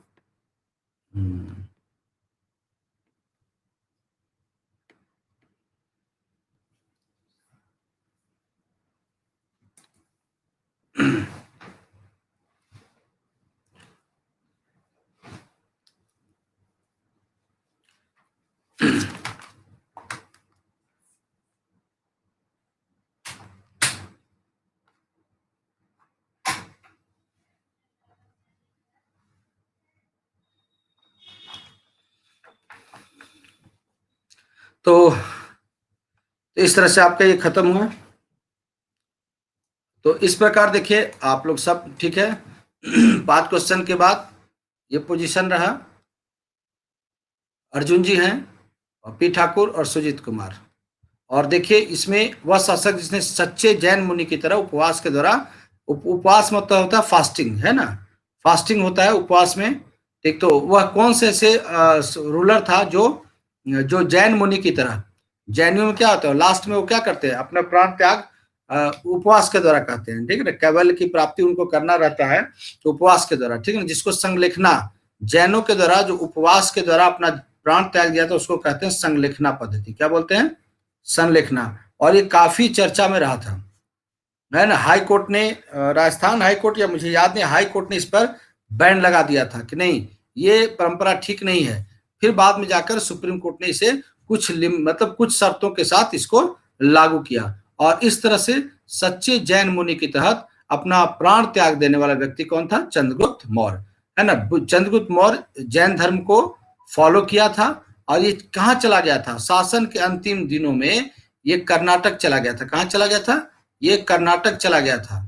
तो इस तरह से आपका ये खत्म हुआ। तो इस प्रकार देखिए आप लोग सब ठीक है। 5 क्वेश्चन के बाद ये पोजीशन रहा, अर्जुन जी हैं, और पी ठाकुर और सुजीत कुमार। और देखिए इसमें वह शासक जिसने सच्चे जैन मुनि की तरह उपवास के द्वारा, उपवास मतलब होता है फास्टिंग, है ना? फास्टिंग होता है उपवास में, ठीक। तो वह कौन से ऐसे रूलर था जो जो जैन मुनि की तरह, जैनियों में क्या होता है लास्ट में वो क्या करते हैं, अपना प्राण त्याग उपवास के द्वारा करते हैं, ठीक है ना? कैवल्य की प्राप्ति उनको करना रहता है, तो उपवास के द्वारा, ठीक है ना? जिसको संलेखना, जैनों के द्वारा जो उपवास के द्वारा अपना प्राण त्याग दिया था उसको कहते हैं संलेखना पद्धति। क्या बोलते हैं? संलेखना। और ये काफी चर्चा में रहा था, है ना? हाई कोर्ट ने, राजस्थान हाई कोर्ट या मुझे याद नहीं, हाई कोर्ट ने इस पर बैन लगा दिया था कि नहीं ये परंपरा ठीक नहीं है। फिर बाद में जाकर सुप्रीम कोर्ट ने इसे कुछ मतलब कुछ शर्तों के साथ इसको लागू किया, और इस तरह से सच्चे जैन मुनि के तहत अपना प्राण त्याग देने वाला व्यक्ति कौन था? चंद्रगुप्त मौर्य, है ना? चंद्रगुप्त मौर्य जैन धर्म को फॉलो किया था, और ये कहाँ चला गया था? शासन के अंतिम दिनों में ये कर्नाटक चला गया था। कहाँ चला गया था? ये कर्नाटक चला गया था।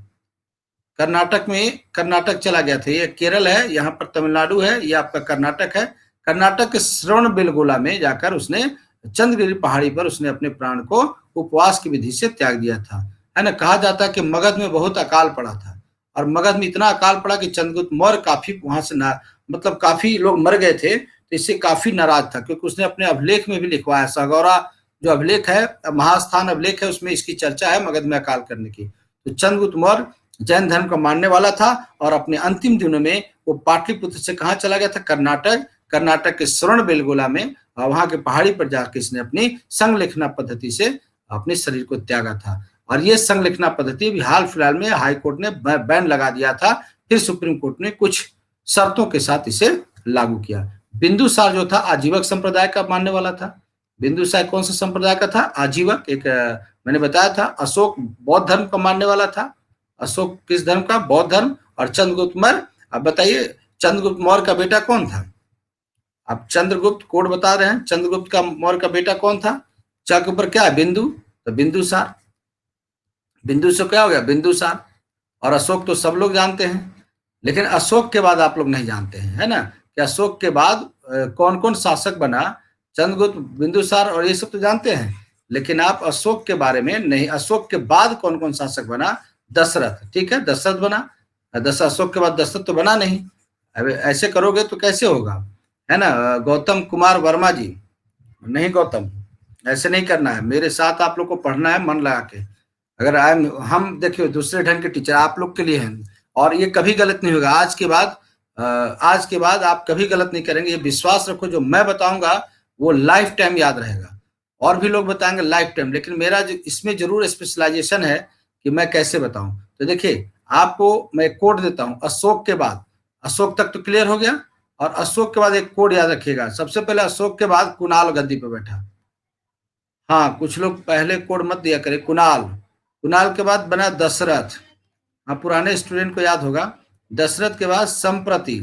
कर्नाटक में, कर्नाटक चला गया था। ये केरल है, यहाँ पर तमिलनाडु है, ये आपका कर्नाटक है। कर्नाटक के श्रवण बेलगोला में जाकर उसने चंद्रगिरी पहाड़ी पर उसने अपने प्राण को उपवास की विधि से त्याग दिया था, है ना? कहा जाता है कि मगध में बहुत अकाल पड़ा था, और मगध में इतना अकाल पड़ा कि चंद्रगुप्त मौर्य काफी वहां से ना, मतलब काफी लोग मर गए थे, तो इससे काफी नाराज था, क्योंकि उसने अपने अभिलेख में भी लिखवाया, सगौरा जो अभिलेख है, महास्थान अभिलेख है, उसमें इसकी चर्चा है मगध में अकाल करने की। तो चंद्रगुप्त मौर्य जैन धर्म का मानने वाला था, और अपने अंतिम दिनों में वो पाटलिपुत्र से कहाँ चला गया था, कर्नाटक। कर्नाटक के स्वर्ण बेलगोला में, वहां के पहाड़ी पर जाकर इसने अपनी संगलेखना पद्धति से अपने शरीर को त्यागा था। और ये संगलेखना पद्धति भी हाल फिलहाल में हाई कोर्ट ने बैन लगा दिया था, फिर सुप्रीम कोर्ट ने कुछ शर्तों के साथ इसे लागू किया। बिंदुसार जो था आजीवक संप्रदाय का मानने वाला था। बिंदुसार कौन सा संप्रदाय का था, आजीवक। एक मैंने बताया था अशोक बौद्ध धर्म का मानने वाला था। अशोक किस धर्म का, बौद्ध धर्म। और चंद्रगुप्त मौर्य, अब बताइए चंद्रगुप्त मौर्य का बेटा कौन था। अब चंद्रगुप्त कोड बता रहे हैं, चंद्रगुप्त का मौर्य का बेटा कौन था, च के ऊपर क्या है, बिंदु, तो बिंदुसार। बिंदु से क्या हो गया, बिंदुसार। और अशोक तो सब लोग जानते हैं, लेकिन अशोक के बाद आप लोग नहीं जानते हैं, है ना, कि अशोक के बाद कौन कौन शासक बना। चंद्रगुप्त, बिंदुसार और ये सब तो जानते हैं, लेकिन आप अशोक के बारे में नहीं। अशोक के बाद कौन कौन शासक बना, दशरथ, ठीक है, दशरथ बना। अशोक के बाद दशरथ तो बना नहीं। अब ऐसे करोगे तो कैसे होगा, है ना। गौतम कुमार वर्मा जी, नहीं गौतम, ऐसे नहीं करना है, मेरे साथ आप लोग को पढ़ना है मन लगा के। अगर हम देखिए दूसरे ढंग के टीचर आप लोग के लिए हैं, और ये कभी गलत नहीं होगा। आज के बाद आप कभी गलत नहीं करेंगे, ये विश्वास रखो, जो मैं बताऊंगा वो लाइफ टाइम याद रहेगा। और भी लोग बताएंगे लाइफ टाइम, लेकिन मेरा इसमें जरूर स्पेशलाइजेशन है कि मैं कैसे बताऊं। तो देखिए आपको मैं कोड देता हूं, अशोक के बाद, अशोक तक तो क्लियर हो गया। और अशोक के बाद एक कोड याद रखिएगा, सबसे पहले अशोक के बाद कुणाल गद्दी पे बैठा। हाँ, कुछ लोग पहले कोड मत दिया करें, कुणाल। कुणाल के बाद बना दशरथ। हाँ, पुराने स्टूडेंट को याद होगा। दशरथ के बाद संप्रति,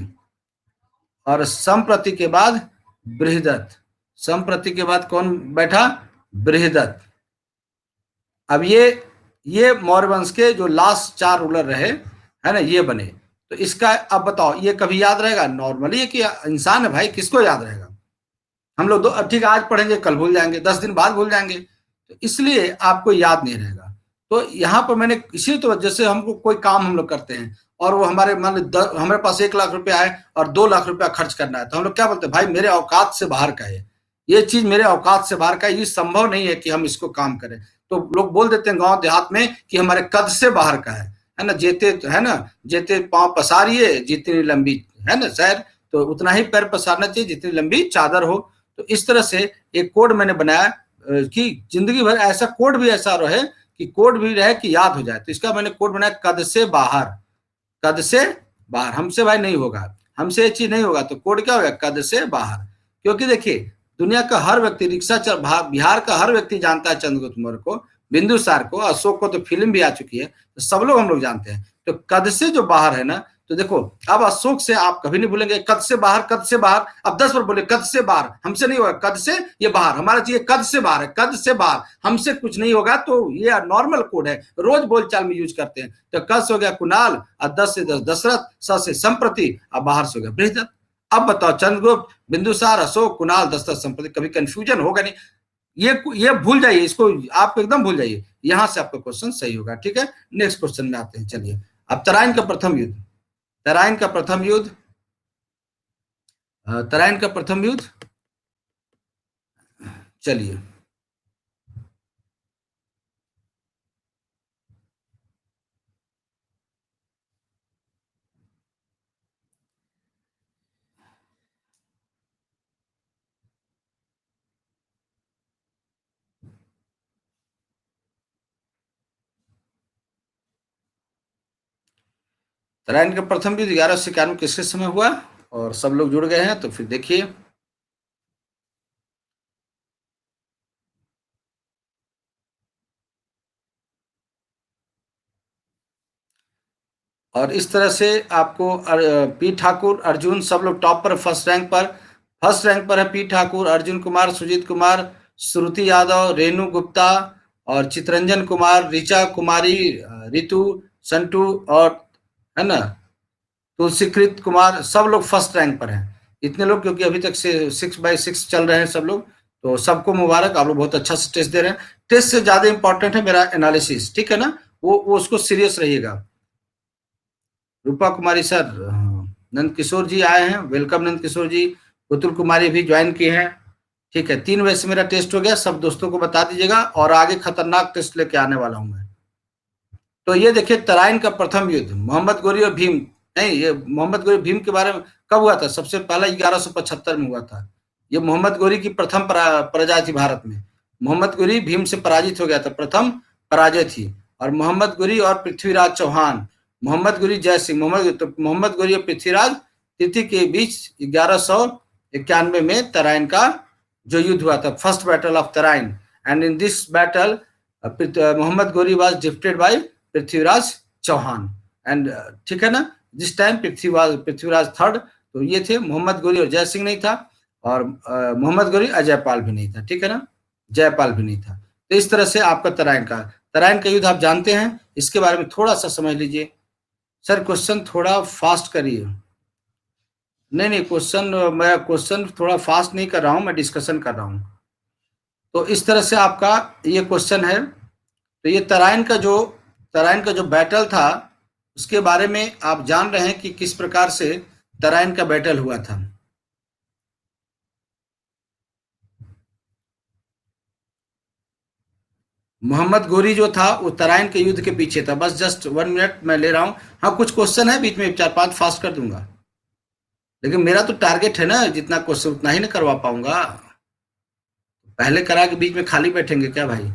और संप्रति के बाद बृहदत्त। संप्रति के बाद कौन बैठा, बृहदत्त। अब ये मौर्य वंश के जो लास्ट 4 रूलर रहे, है ना, ये बने। तो इसका अब बताओ ये कभी याद रहेगा, नॉर्मली कि इंसान है भाई, किसको याद रहेगा। हम लोग ठीक आज पढ़ेंगे कल भूल जाएंगे, 10 दिन बाद भूल जाएंगे, तो इसलिए आपको याद नहीं रहेगा। तो यहाँ पर मैंने इसी तो जैसे हमको कोई काम हम लोग करते हैं, और वो हमारे मान लो हमारे पास 1 लाख रुपया है और 2 लाख रुपया खर्च करना है, तो हम लोग क्या बोलते हैं, भाई मेरे औकात से बाहर का है, ये चीज मेरे औकात से बाहर का है, ये संभव नहीं है कि हम इसको काम करें। तो लोग बोल देते हैं गांव देहात में कि हमारे कद से बाहर का है ना, जेते, है ना, जेते पांव पसारिए जितनी लंबी, है ना सैर, तो उतना ही पैर पसारना चाहिए जितनी लंबी चादर हो। तो इस तरह से एक कोड मैंने बनाया कि जिंदगी भर ऐसा कोड भी ऐसा रहे कि कोड भी रहे कि याद हो जाए। तो इसका मैंने कोड बनाया, कद से बाहर। कद से बाहर, हमसे भाई नहीं होगा, हमसे ये चीज नहीं होगा, तो कोड क्या होगा, कद से बाहर। क्योंकि देखिए दुनिया का हर व्यक्ति, रिक्शा चल बिहार का हर व्यक्ति जानता है चंद्रगुप्त मौर्य को, बिंदुसार को, अशोक को तो फिल्म भी आ चुकी है, तो सब लोग हम लोग जानते हैं। तो कद से जो बाहर है ना, तो देखो अब अशोक से आप कभी नहीं भूलेंगे, कद से बाहर, कद से बाहर। अब 10 बार बोले कद से बाहर, हमसे नहीं होगा, कद से ये बाहर, हमारा चाहिए कद से बाहर है, कद से बाहर, हमसे कुछ नहीं होगा। तो ये नॉर्मल कोड है, रोज बोलचाल में यूज करते हैं। तो कद से हो गया कुणाल, और 10 से 10 दशरथ, स से संप्रति, और बाहर से हो गया बृहदत्त। अब बताओ चंद्रगुप्त, बिंदुसार, अशोक, कुणाल, दशरथ, संप्रति, कभी कंफ्यूजन होगा नहीं। ये भूल जाइए, इसको आप एकदम भूल जाइए, यहां से आपका क्वेश्चन सही होगा। ठीक है, नेक्स्ट क्वेश्चन में आते हैं। चलिए, अब तराइन का प्रथम युद्ध, तराइन का प्रथम युद्ध, तराइन का प्रथम युद्ध, चलिए तराइन का प्रथम युद्ध 1191 किसके समय हुआ, और सब लोग जुड़ गए हैं तो फिर देखिए। और इस तरह से आपको पी ठाकुर, अर्जुन, सब लोग टॉप पर, फर्स्ट रैंक पर, फर्स्ट रैंक पर है पी ठाकुर, अर्जुन कुमार, सुजीत कुमार, श्रुति यादव, रेणु गुप्ता, और चित्रंजन कुमार, ऋचा कुमारी, रितु, संटू, और है ना तुलसीकृत कुमार, सब लोग फर्स्ट रैंक पर हैं। इतने लोग, क्योंकि अभी तक से 6x6 चल रहे हैं सब लोग, तो सबको मुबारक, आप लोग बहुत अच्छा से टेस्ट दे रहे हैं। टेस्ट से ज्यादा इंपॉर्टेंट है मेरा एनालिसिस, ठीक है ना, वो उसको सीरियस रहिएगा। रूपा कुमारी सर, नंद किशोर जी आए हैं, वेलकम नंद किशोर जी। पुतुल कुमारी भी ज्वाइन की हैं। ठीक है, 3 बजे से मेरा टेस्ट हो गया, सब दोस्तों को बता दीजिएगा, और आगे खतरनाक टेस्ट लेके आने वाला हूं मैं। तो ये देखिए तराइन का प्रथम युद्ध मोहम्मद गोरी और भीम, नहीं ये मोहम्मद गोरी भीम के बारे में कब हुआ था? सबसे पहला 1175 में हुआ था। ये मोहम्मद गोरी की प्रथम पराजय थी भारत में। मोहम्मद गोरी भीम से पराजित हो गया था, प्रथम पराजय थी। और मोहम्मद गोरी और पृथ्वीराज चौहान, मोहम्मद गोरी जय सिंह, मोहम्मद गोरी और पृथ्वीराज तृतीय के बीच 1191 में तराइन का जो युद्ध हुआ था, first battle of Tarain. And in this battle Mohammad Ghori was defeated by Prithviraj Chauhan. And ठीक है ना, जिस टाइम पृथ्वीराज थर्ड, तो ये थे मोहम्मद गोरी और जय सिंह नहीं था, और मोहम्मद गोरी अजयपाल भी नहीं था, ठीक है ना, जयपाल भी नहीं था। तो इस तरह से आपका तराइन का युद्ध आप जानते हैं, इसके बारे में थोड़ा सा समझ लीजिए। सर क्वेश्चन थोड़ा फास्ट करिए। नहीं मैं क्वेश्चन थोड़ा फास्ट नहीं कर रहा हूं, मैं डिस्कशन कर रहा हूं। तो इस तरह से आपका ये क्वेश्चन है। तो ये तराइन का जो बैटल था, उसके बारे में आप जान रहे हैं कि किस प्रकार से तराइन का बैटल हुआ था। मोहम्मद गोरी जो था वो तराइन के युद्ध के पीछे था। बस जस्ट 1 मिनट मैं ले रहा हूं। हाँ, कुछ क्वेश्चन है बीच में, 4-5 फास्ट कर दूंगा, लेकिन मेरा तो टारगेट है ना, जितना क्वेश्चन उतना ही ना करवा पाऊंगा। पहले करा के बीच में खाली बैठेंगे क्या भाई?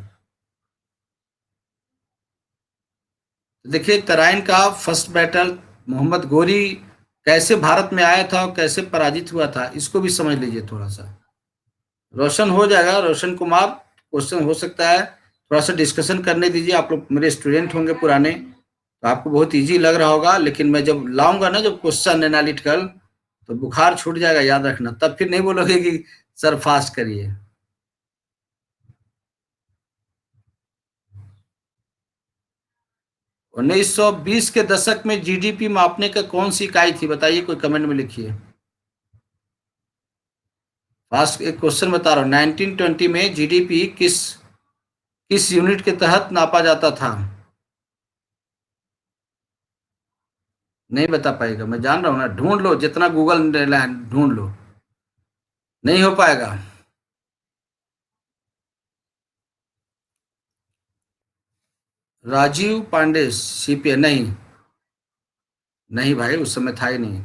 देखिए तराइन का फर्स्ट बैटल, मोहम्मद गोरी कैसे भारत में आया था और कैसे पराजित हुआ था, इसको भी समझ लीजिए थोड़ा सा। रोशन हो जाएगा, रोशन कुमार, क्वेश्चन हो सकता है, थोड़ा सा डिस्कशन करने दीजिए। आप लोग मेरे स्टूडेंट होंगे पुराने, तो आपको बहुत इजी लग रहा होगा, लेकिन मैं जब लाऊंगा ना जब क्वेश्चन एनालिटिकल, तो बुखार छूट जाएगा, याद रखना। तब फिर नहीं बोलोगे कि सर फास्ट करिए। 1920 के दशक में जीडीपी मापने का कौन सी इकाई थी? बताइए, कोई कमेंट में लिखिए। फास्ट एक क्वेश्चन बता रहा हूँ। 1920 में जीडीपी किस किस यूनिट के तहत नापा जाता था? नहीं बता पाएगा, मैं जान रहा हूँ ना। ढूंढ लो, जितना गूगल ढूंढ लो, नहीं हो पाएगा। राजीव पांडे सीपीए? नहीं, नहीं भाई, उस समय था ही नहीं।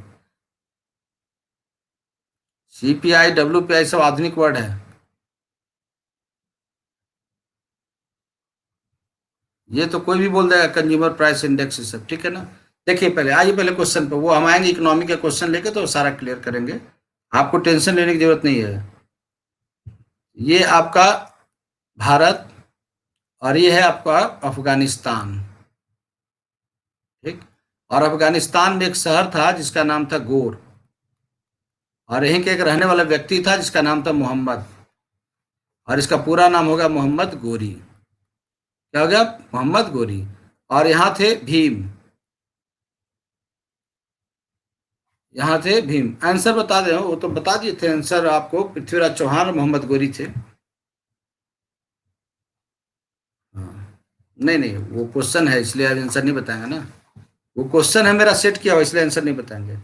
सीपीआई डब्ल्यूपीआई सब आधुनिक वर्ड है। ये तो कोई भी बोल देगा, कंज्यूमर प्राइस इंडेक्स, ये सब ठीक है ना। देखिए पहले आइए, पहले क्वेश्चन पे, वो हम आएंगे इकोनॉमी का क्वेश्चन लेके तो सारा क्लियर करेंगे। आपको टेंशन लेने की जरूरत नहीं है। ये आपका भारत, और ये है आपका अफगानिस्तान, ठीक। और अफगानिस्तान में एक शहर था जिसका नाम था गोर, और यहीं के एक रहने वाला व्यक्ति था जिसका नाम था मोहम्मद, और इसका पूरा नाम होगा मोहम्मद गोरी। क्या हो गया? मोहम्मद गोरी। और यहाँ थे भीम, यहाँ थे भीम। आंसर बता दे, वो तो बता दिए थे आंसर आपको, पृथ्वीराज चौहान और मोहम्मद गोरी थे। हाँ। नहीं नहीं, वो क्वेश्चन है इसलिए आंसर नहीं बताएंगे ना। वो क्वेश्चन है मेरा सेट किया हुआ, इसलिए आंसर नहीं बताएंगे।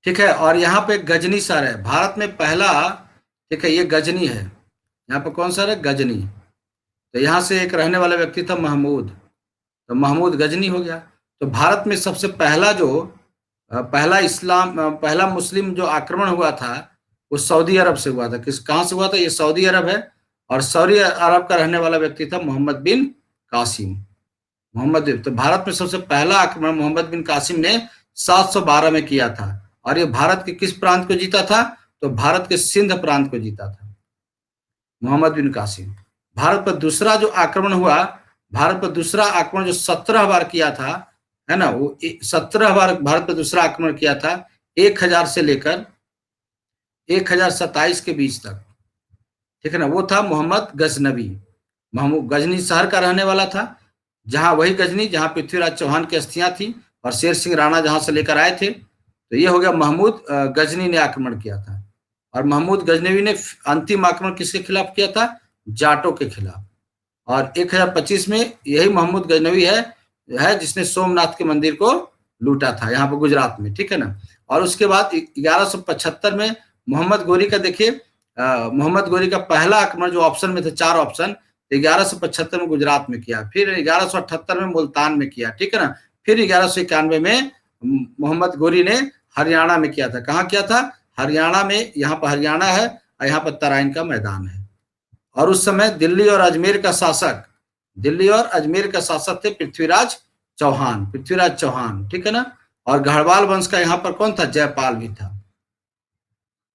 ठीक है, और यहाँ पे गजनी सर है, भारत में पहला। ठीक है, ये गजनी है। यहाँ पे कौन सा है? गजनी। तो यहाँ से एक रहने वाला व्यक्ति था महमूद, तो महमूद गजनी हो गया। तो भारत में सबसे पहला जो पहला मुस्लिम जो आक्रमण हुआ था, वो सऊदी अरब से हुआ था। कहाँ से हुआ था? ये सऊदी अरब है, और सऊदी अरब का रहने वाला व्यक्ति था मोहम्मद बिन कासिम। तो भारत में सबसे पहला आक्रमण मोहम्मद बिन कासिम ने 712 में किया था। और ये भारत के किस प्रांत को जीता था? तो भारत के सिंध प्रांत को जीता था मोहम्मद बिन कासिम। भारत पर दूसरा जो आक्रमण हुआ, भारत पर दूसरा आक्रमण जो 17 बार किया था, है ना, वो 17 बार भारत पर दूसरा आक्रमण किया था, 1000 से लेकर 1027 के बीच तक। ठीक है ना, वो था मोहम्मद गजनबी। महमूद गजनी शहर का रहने वाला था, जहां वही गजनी जहां पृथ्वीराज चौहान की अस्थियां थी और शेर सिंह राणा जहां से लेकर आए थे। तो ये हो गया महमूद गजनी ने आक्रमण किया था। और महमूद गजनवी ने अंतिम आक्रमण किसके खिलाफ किया था? जाटों के खिलाफ। और 1025 में यही महमूद गजनवी है जिसने सोमनाथ के मंदिर को लूटा था यहाँ पर गुजरात में, ठीक है ना। और उसके बाद 1175 में मोहम्मद गोरी का देखिए, मोहम्मद गोरी का पहला आक्रमण जो ऑप्शन में थे 4 ऑप्शन, 1175 में गुजरात में किया, फिर 1178 में मुल्तान में किया, ठीक है ना, फिर 1191 में मोहम्मद गोरी ने हरियाणा में किया था। कहाँ किया था? हरियाणा में, यहाँ पर हरियाणा है और यहाँ पर तराइन का मैदान है। और उस समय दिल्ली और अजमेर का शासक, दिल्ली और अजमेर का शासक थे पृथ्वीराज चौहान, पृथ्वीराज चौहान, ठीक है ना। और गढ़वाल वंश का यहाँ पर कौन था? जयपाल भी था,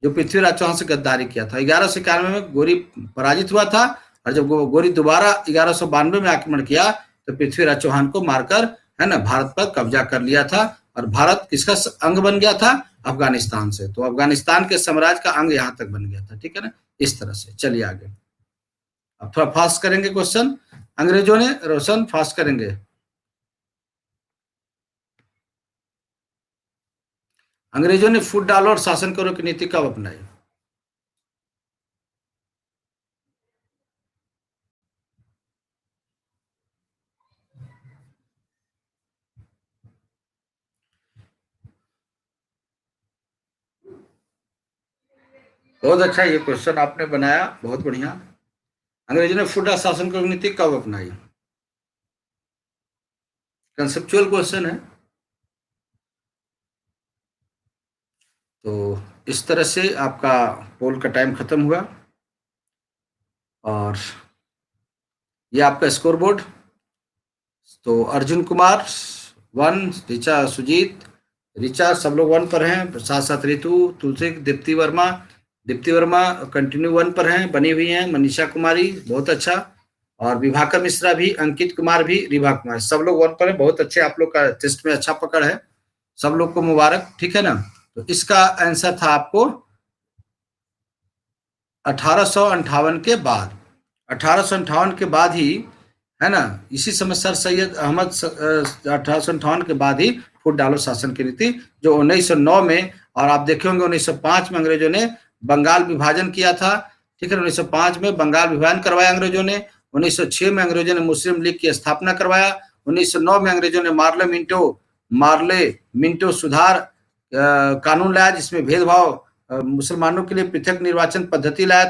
जो पृथ्वीराज चौहान से गद्दारी किया था। 1191 में गोरी पराजित हुआ था, और जब गोरी दोबारा 1192 में आक्रमण किया तो पृथ्वीराज चौहान को मारकर, है ना, भारत पर कब्जा कर लिया था, और भारत किसका अंग बन गया था? अफगानिस्तान से। तो अफगानिस्तान के साम्राज्य का अंग यहाँ तक बन गया था, ठीक है ना, इस तरह से। चलिए आगे, अब थोड़ा फास्ट करेंगे क्वेश्चन। अंग्रेजों ने, रोशन फास्ट करेंगे, अंग्रेजों ने फूट डालो और शासन करो की नीति कब अपनाई? बहुत अच्छा ये क्वेश्चन आपने बनाया, बहुत बढ़िया। अंग्रेजों ने फूट शासन करो नीति कब अपनाई? कंसेप्चुअल क्वेश्चन है। तो इस तरह से आपका पोल का टाइम खत्म हुआ, और ये आपका स्कोर बोर्ड। तो अर्जुन कुमार 1, ऋचा, सुजीत, ऋचा, सब लोग 1 पर हैं, साथ साथ ऋतु, तुलसी, दीप्ति वर्मा कंटिन्यू 1 पर हैं, बनी हुई हैं, मनीषा कुमारी बहुत अच्छा, और विभाकर मिश्रा भी, अंकित कुमार भी, रिभा कुमार, सब लोग 1 पर हैं। बहुत अच्छे, आप लोग का टेस्ट में अच्छा पकड़ है, सब लोग को मुबारक, ठीक है ना। तो इसका आंसर था आपको 1858 के बाद, 1858 के बाद ही, है ना, इसी समय सर सैयद अहमद 1858 के बाद ही फूट डालो शासन की नीति, जो 1909 में, और आप देखे होंगे 1905 में अंग्रेजों ने बंगाल विभाजन किया था, ठीक है। 1905 में बंगाल विभाजन करवाया अंग्रेजों ने। 1906 में अंग्रेजों ने मुस्लिम लीग की स्थापना करवाया। 1909 में अंग्रेजों ने मार्ले मिंटो सुधार कानून लाया, जिसमें भेदभाव मुसलमानों के लिए पृथक निर्वाचन पद्धति लाया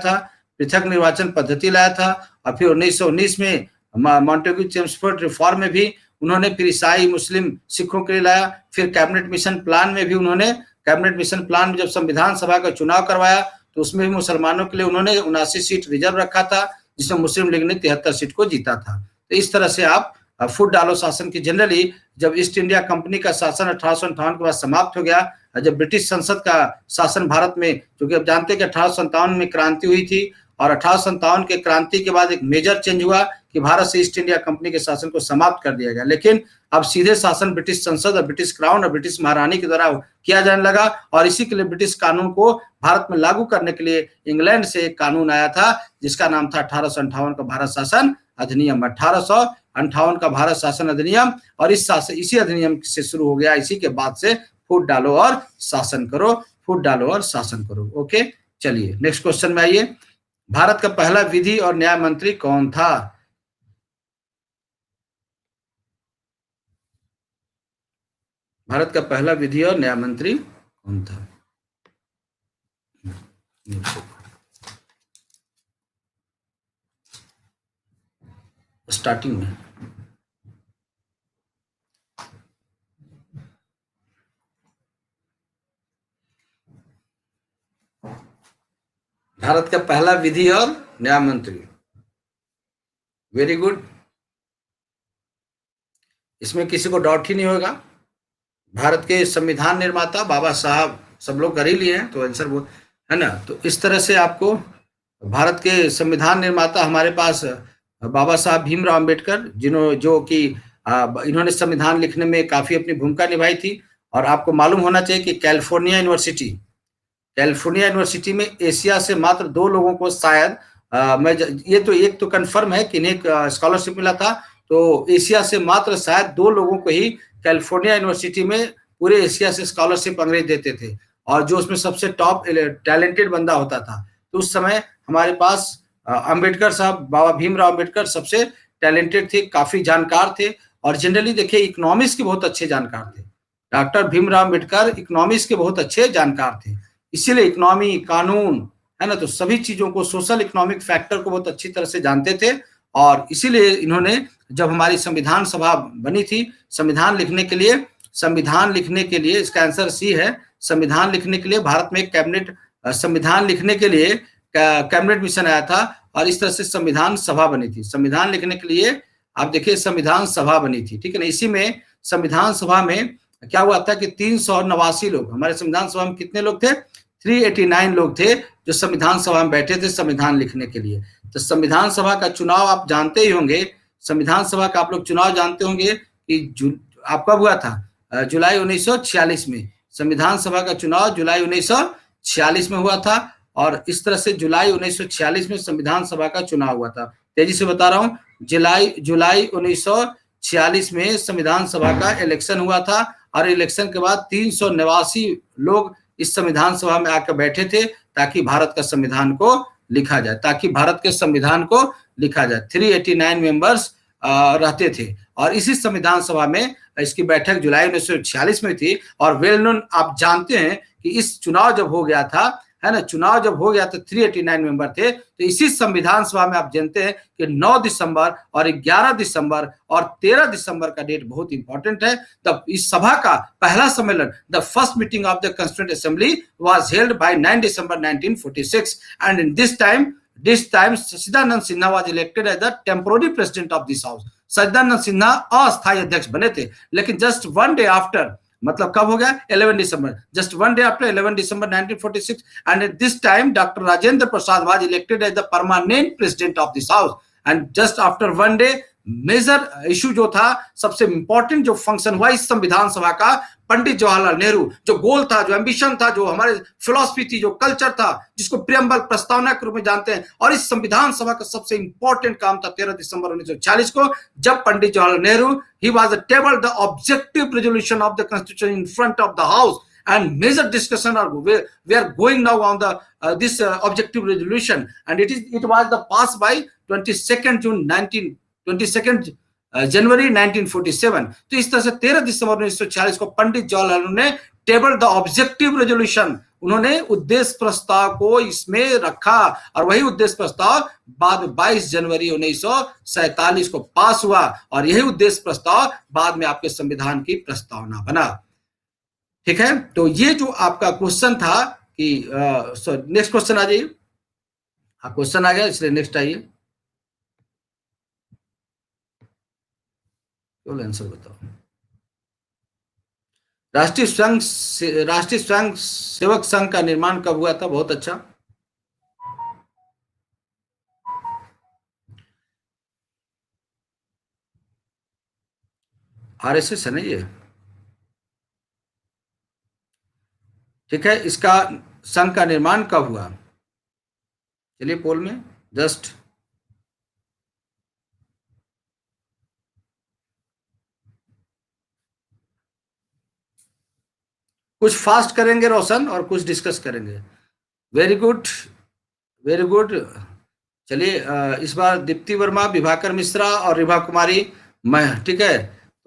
था, और फिर 1919 में मॉन्टेग्यू चेम्सफोर्ड रिफॉर्म में भी उन्होंने फिर ईसाई मुस्लिम सिखों के लिए लाया। फिर कैबिनेट मिशन प्लान में भी उन्होंने, कैबिनेट मिशन प्लान में जब संविधान सभा का चुनाव करवाया तो उसमें भी मुसलमानों के लिए उन्होंने 79 सीट रिजर्व रखा था, जिसमें मुस्लिम लीग ने 73 सीट को जीता था। तो इस तरह से आप फूट डालो शासन की, जनरली जब ईस्ट इंडिया कंपनी का शासन 1858 के बाद समाप्त हो गया, जब ब्रिटिश संसद का शासन भारत में, क्योंकि अब जानते हैं कि 1857 में क्रांति हुई थी, और 1857 के क्रांति के बाद एक मेजर चेंज हुआ कि भारत से ईस्ट इंडिया कंपनी के शासन को समाप्त कर दिया गया। लेकिन अब सीधे शासन ब्रिटिश संसद और ब्रिटिश क्राउन और ब्रिटिश महारानी के द्वारा किया जाने लगा, और इसी के लिए ब्रिटिश कानून को भारत में लागू करने के लिए इंग्लैंड से एक कानून आया था, जिसका नाम था 1858 का भारत शासन अधिनियम, 1858 का भारत शासन अधिनियम। और इसी अधिनियम से शुरू हो गया, इसी के बाद से फूट डालो और शासन करो, फूट डालो और शासन करो। ओके, चलिए नेक्स्ट क्वेश्चन में आइए। भारत का पहला विधि और न्याय मंत्री कौन था? भारत का पहला विधि और न्याय मंत्री कौन था? स्टार्टिंग में भारत का पहला विधि और न्याय मंत्री, वेरी गुड, इसमें किसी को डाउट ही नहीं होगा। भारत के संविधान निर्माता बाबा साहब, सब लोग कर ही लिए हैं, तो आंसर वो है ना। तो इस तरह से आपको भारत के संविधान निर्माता हमारे पास बाबा साहब भीमराव अंबेडकर, जो कि इन्होंने संविधान लिखने में काफी अपनी भूमिका निभाई थी। और आपको मालूम होना चाहिए कि कैलिफोर्निया यूनिवर्सिटी में एशिया से मात्र 2 लोगों को शायद, ये तो एक तो कंफर्म है कि इन्हें स्कॉलरशिप मिला था, तो एशिया से मात्र शायद 2 लोगों को ही कैलिफोर्निया यूनिवर्सिटी में पूरे एशिया से स्कॉलरशिप अंग्रेज देते थे, और जो उसमें सबसे टॉप टैलेंटेड बंदा होता था। तो उस समय हमारे पास अंबेडकर साहब, बाबा भीमराव अंबेडकर सबसे टैलेंटेड थे, काफी जानकार थे, और जनरली देखिए इकोनॉमिक्स के बहुत अच्छे जानकार थे। डॉक्टर भीमराव अंबेडकर इकोनॉमिक्स के बहुत अच्छे जानकार थे। इसीलिए इकोनॉमी, कानून, है ना, तो सभी चीजों को, सोशल इकोनॉमिक फैक्टर को बहुत अच्छी तरह से जानते थे। और इसीलिए इन्होंने, जब हमारी संविधान सभा बनी थी संविधान लिखने के लिए इसका आंसर सी है। संविधान लिखने के लिए भारत में कैबिनेट, संविधान लिखने के लिए कैबिनेट मिशन आया था और इस तरह से संविधान सभा बनी थी। संविधान लिखने के लिए आप देखिए संविधान सभा बनी थी, ठीक है ना। इसी में संविधान सभा में क्या हुआ था कि 389 लोग, हमारे संविधान सभा में कितने लोग थे? 389 लोग थे जो संविधान सभा में बैठे थे संविधान लिखने के लिए। तो संविधान सभा का चुनाव आप जानते ही होंगे, संविधान सभा का आप लोग चुनाव जानते होंगे कि आप कब हुआ था? जुलाई 1946 में संविधान सभा का चुनाव जुलाई 1946 में हुआ था। और इस तरह से जुलाई 1946 में संविधान सभा का चुनाव हुआ था। तेजी से बता रहा हूँ, जुलाई 1946 में संविधान सभा का इलेक्शन हुआ था और इलेक्शन के बाद 389 लोग इस संविधान सभा में आकर बैठे थे ताकि भारत का संविधान को लिखा जाए, 389 मेंबर्स रहते थे। और इसी संविधान सभा में इसकी बैठक जुलाई 1946 में थी। और वेल नोन, आप जानते हैं कि इस चुनाव जब हो गया था, है ना, चुनाव जब हो गया तो 389 मेंबर थे। तो इसी संविधान सभा में आप जानते हैं कि 9 दिसंबर और 11 दिसंबर और 13 दिसंबर का डेट बहुत इंपॉर्टेंट है। तब इस सभा का पहला सम्मेलन, the first meeting of the constituent assembly was held by 9 December 1946 and in this time Sachchidanand Sinha was elected as the temporary president of this house. Sachchidanand Sinha अस्थायी अध्यक्ष बने थे, लेकिन जस्ट वन डे आफ्टर, मतलब कब हो गया? 11 दिसंबर, just one day after 11 December 1946 and at this time doctor Rajendra Prasad was elected as the permanent president of this house. And just after one day major issue जो था, सबसे इंपॉर्टेंट जो function हुआ इस संविधान सभा का, पंडित जवाहरलाल नेहरू, जो गोल था, जो एम्बिशन था, जो हमारे फिलॉसफी थी, जो कल्चर था, जिसको प्रियम्बल प्रस्तावना के रूप में जानते हैं, और इस संविधान सभा का सबसे इंपॉर्टेंट काम था 13 दिसंबर 1946 को, जब Pandit Jawaharlal Nehru he was tabled the objective resolution of the constitution in front of the house and major discussion are we are going now on the this objective resolution, and it was the passed by 22nd June 22nd जनवरी 1947। तो इस तरह से 13 दिसंबर 1946 को पंडित जवाहरलाल नेहरू ने table the objective resolution, उन्होंने उद्देश्य प्रस्ताव को इसमें रखा, और वही उद्देश्य प्रस्ताव बाद 22 जनवरी 1947 को पास हुआ, और यही उद्देश्य प्रस्ताव बाद में आपके संविधान की प्रस्तावना बना। ठीक है, तो ये जो आपका क्वेश्चन था कि नेक्स्ट क्वेश्चन आ जाइए। हाँ, क्वेश्चन आ गया, इसलिए नेक्स्ट आइए, तो आंसर बताओ। राष्ट्रीय स्वयं सेवक संघ का निर्माण कब हुआ था? बहुत अच्छा, आरएसएस है ना ये। ठीक है, इसका संघ का निर्माण कब हुआ? चलिए पोल में जस्ट कुछ फास्ट करेंगे रोशन, और कुछ डिस्कस करेंगे। Very good, very good. चलिए इस बार दीप्ति वर्मा, विभाकर मिश्रा और रिभा कुमारी, मैं, ठीक है।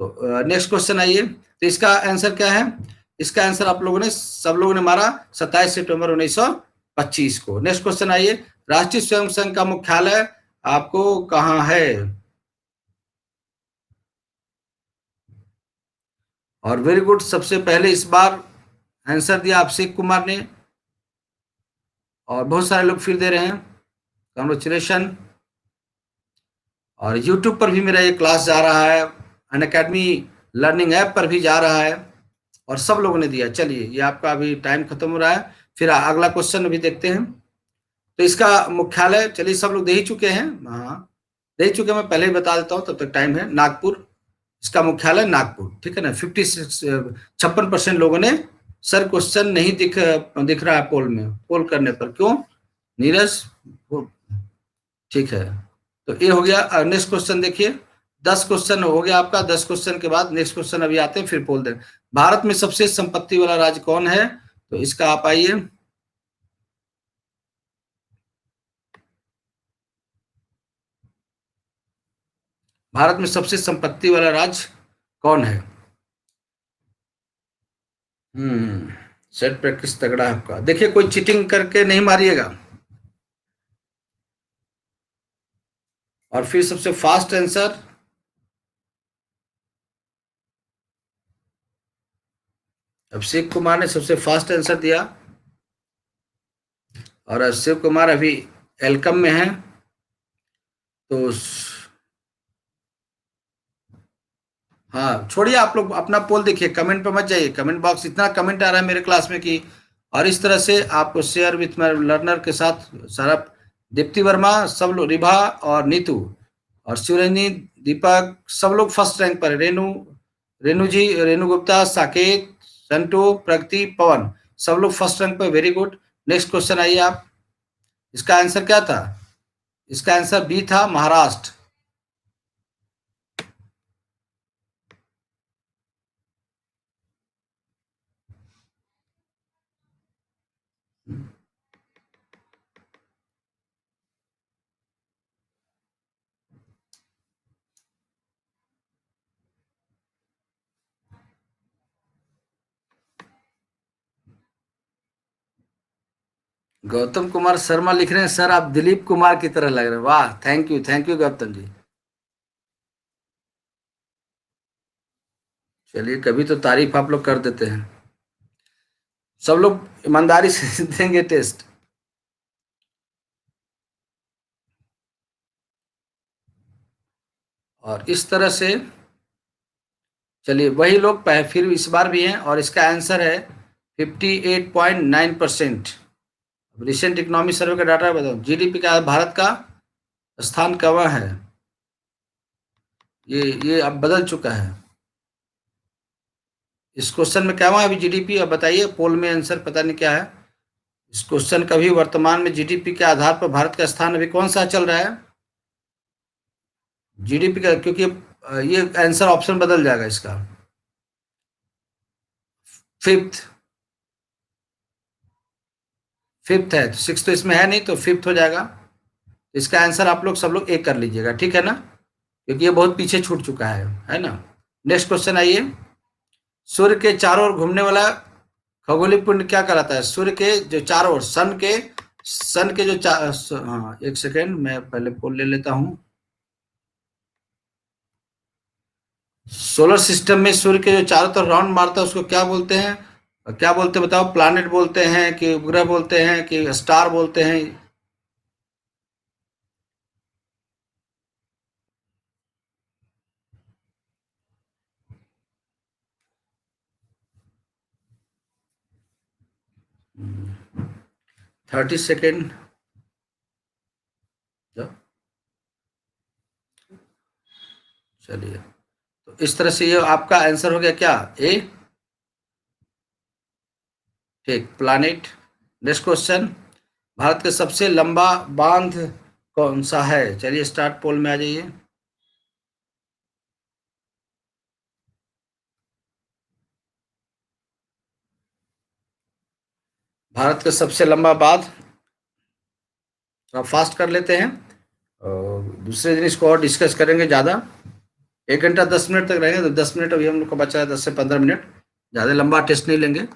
तो नेक्स्ट क्वेश्चन आइए। तो इसका आंसर क्या है? इसका आंसर आप लोगों ने, सब लोगों ने मारा 27 सितंबर 1925 को। नेक्स्ट क्वेश्चन आइए। राष्ट्रीय स्वयं संघ का मुख्यालय आपको कहाँ है? और वेरी गुड, सबसे पहले इस बार आंसर दिया अभिषेक कुमार ने, और बहुत सारे लोग फिर दे रहे हैं, कॉन्ग्रेचुलेशन। और यूट्यूब पर भी मेरा ये क्लास जा रहा है, अनअकैडमी लर्निंग ऐप पर भी जा रहा है, और सब लोगों ने दिया। चलिए, ये आपका अभी टाइम खत्म हो रहा है, फिर अगला क्वेश्चन अभी देखते हैं। तो इसका मुख्यालय, चलिए सब लोग दे ही चुके हैं, हाँ दे ही चुके, मैं पहले ही बता देता हूँ, तब तक टाइम है। नागपुर, इसका मुख्यालय नागपुर, ठीक है ना। 56% लोगों ने, सर क्वेश्चन नहीं दिख रहा है पोल में, पोल करने पर, क्यों नीरज? ठीक है, तो ये हो गया। नेक्स्ट क्वेश्चन देखिए, 10 क्वेश्चन हो गया आपका। 10 क्वेश्चन के बाद नेक्स्ट क्वेश्चन अभी आते हैं, फिर पोल दें। भारत में सबसे संपत्ति वाला राज्य कौन है? तो इसका आप आइए। भारत में सबसे संपत्ति वाला राज्य कौन है? सेट प्रैक्टिस तगड़ा है आपका। देखिए कोई चीटिंग करके नहीं मारिएगा। और फिर सबसे फास्ट आंसर, अभिषेक कुमार ने सबसे फास्ट आंसर दिया। और शिव कुमार अभी एलकम में है। तो हाँ छोड़िए, आप लोग अपना पोल देखिए, कमेंट पे मत जाइए। कमेंट बॉक्स, इतना कमेंट आ रहा है मेरे क्लास में कि, और इस तरह से आप शेयर विथ माय लर्नर के साथ सारा, दीप्ति वर्मा, सब लोग, रिभा और नीतू और शिवरंजनी, दीपक, सब लोग फर्स्ट रैंक पर है। रेनू, रेनू जी, रेनू गुप्ता, साकेत, संटू, प्रगति, पवन, सब लोग फर्स्ट रैंक पर। Very good. नेक्स्ट क्वेश्चन आइए आप। इसका आंसर क्या था? इसका आंसर बी था, महाराष्ट्र। गौतम कुमार शर्मा लिख रहे हैं, सर आप दिलीप कुमार की तरह लग रहे हैं। वाह, थैंक यू गौतम जी। चलिए, कभी तो तारीफ आप लोग कर देते हैं। सब लोग ईमानदारी से देंगे टेस्ट। और इस तरह से चलिए, वही लोग फिर इस बार भी हैं, और इसका आंसर है 58.9%। रिसेंट इकोनॉमिक सर्वे का डाटा बताओ, जीडीपी का भारत का स्थान कहाँ है? ये अब बदल चुका है। इस क्वेश्चन में क्या हुआ अभी जीडीपी, अब बताइए, पोल में आंसर पता नहीं क्या है। इस क्वेश्चन का भी वर्तमान में जीडीपी के आधार पर भारत का स्थान अभी कौन सा चल रहा है? जीडीपी का, क्योंकि ये आंसर ऑप्शन बदल जाएगा इसका। फिफ्थ, फिफ्थ है, तो सिक्स तो इसमें है नहीं, तो फिफ्थ हो जाएगा। इसका आंसर आप लोग सब लोग एक कर लीजिएगा, ठीक है ना, क्योंकि ये बहुत पीछे छूट चुका है ना। नेक्स्ट क्वेश्चन आइए। सूर्य के चारों ओर घूमने वाला खगोलीय पिंड क्या कहलाता है? सूर्य के जो चारों ओर, सन के जो हाँ एक सेकेंड, मैं पहले पोल ले लेता हूँ। सोलर सिस्टम में सूर्य के जो चारों तरफ राउंड मारता है उसको क्या बोलते हैं? क्या बोलते हैं बताओ? प्लैनेट बोलते हैं कि उपग्रह बोलते हैं कि स्टार बोलते हैं? 30 सेकेंड। चलिए, तो इस तरह से ये आपका आंसर हो गया क्या, ए? ठीक, प्लैनेट। Next question. भारत का सबसे लंबा बांध कौन सा है? चलिए स्टार्ट पोल में आ जाइए। भारत का सबसे लंबा बांध, थोड़ा फास्ट कर लेते हैं, और दूसरे दिन इसको और डिस्कस करेंगे ज़्यादा। 1 घंटा 10 मिनट तक रहेंगे, तो 10 मिनट अभी हम लोग को बचा है, 10 से 15 मिनट, ज़्यादा लंबा टेस्ट नहीं लेंगे।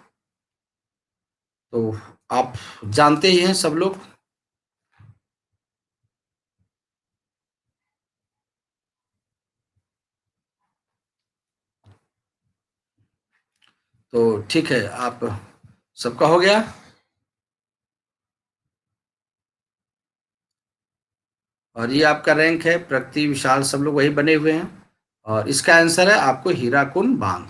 तो आप जानते ही हैं सब लोग। तो ठीक है, आप सबका हो गया। और ये आपका रैंक है, प्रगति, विशाल, सब लोग वही बने हुए हैं। और इसका आंसर है आपको हीराकुंड बांध।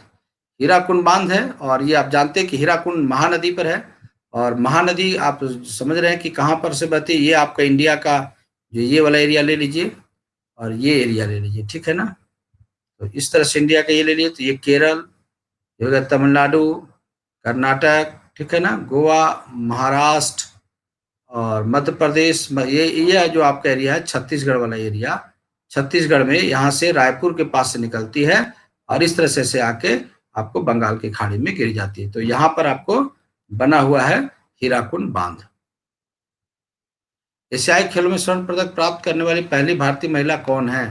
हीराकुंड बांध है, और ये आप जानते हैं कि हीराकुंड महानदी पर है। और महानदी आप समझ रहे हैं कि कहाँ पर से बहती है। ये आपका इंडिया का जो ये वाला एरिया ले लीजिए, और ये एरिया ले लीजिए, ठीक है ना। तो इस तरह से इंडिया का ये ले लीजिए, तो ये केरल, ये हो गया तमिलनाडु, कर्नाटक, ठीक है ना, गोवा, महाराष्ट्र और मध्य प्रदेश। ये है जो आपका एरिया है, छत्तीसगढ़ वाला एरिया। छत्तीसगढ़ में यहाँ से रायपुर के पास से निकलती है, और इस तरह से आके आपको बंगाल की खाड़ी में गिर जाती है। तो यहाँ पर आपको बना हुआ है हीराकुंड बांध। एशियाई खेलों में स्वर्ण पदक प्राप्त करने वाली पहली भारतीय महिला कौन है?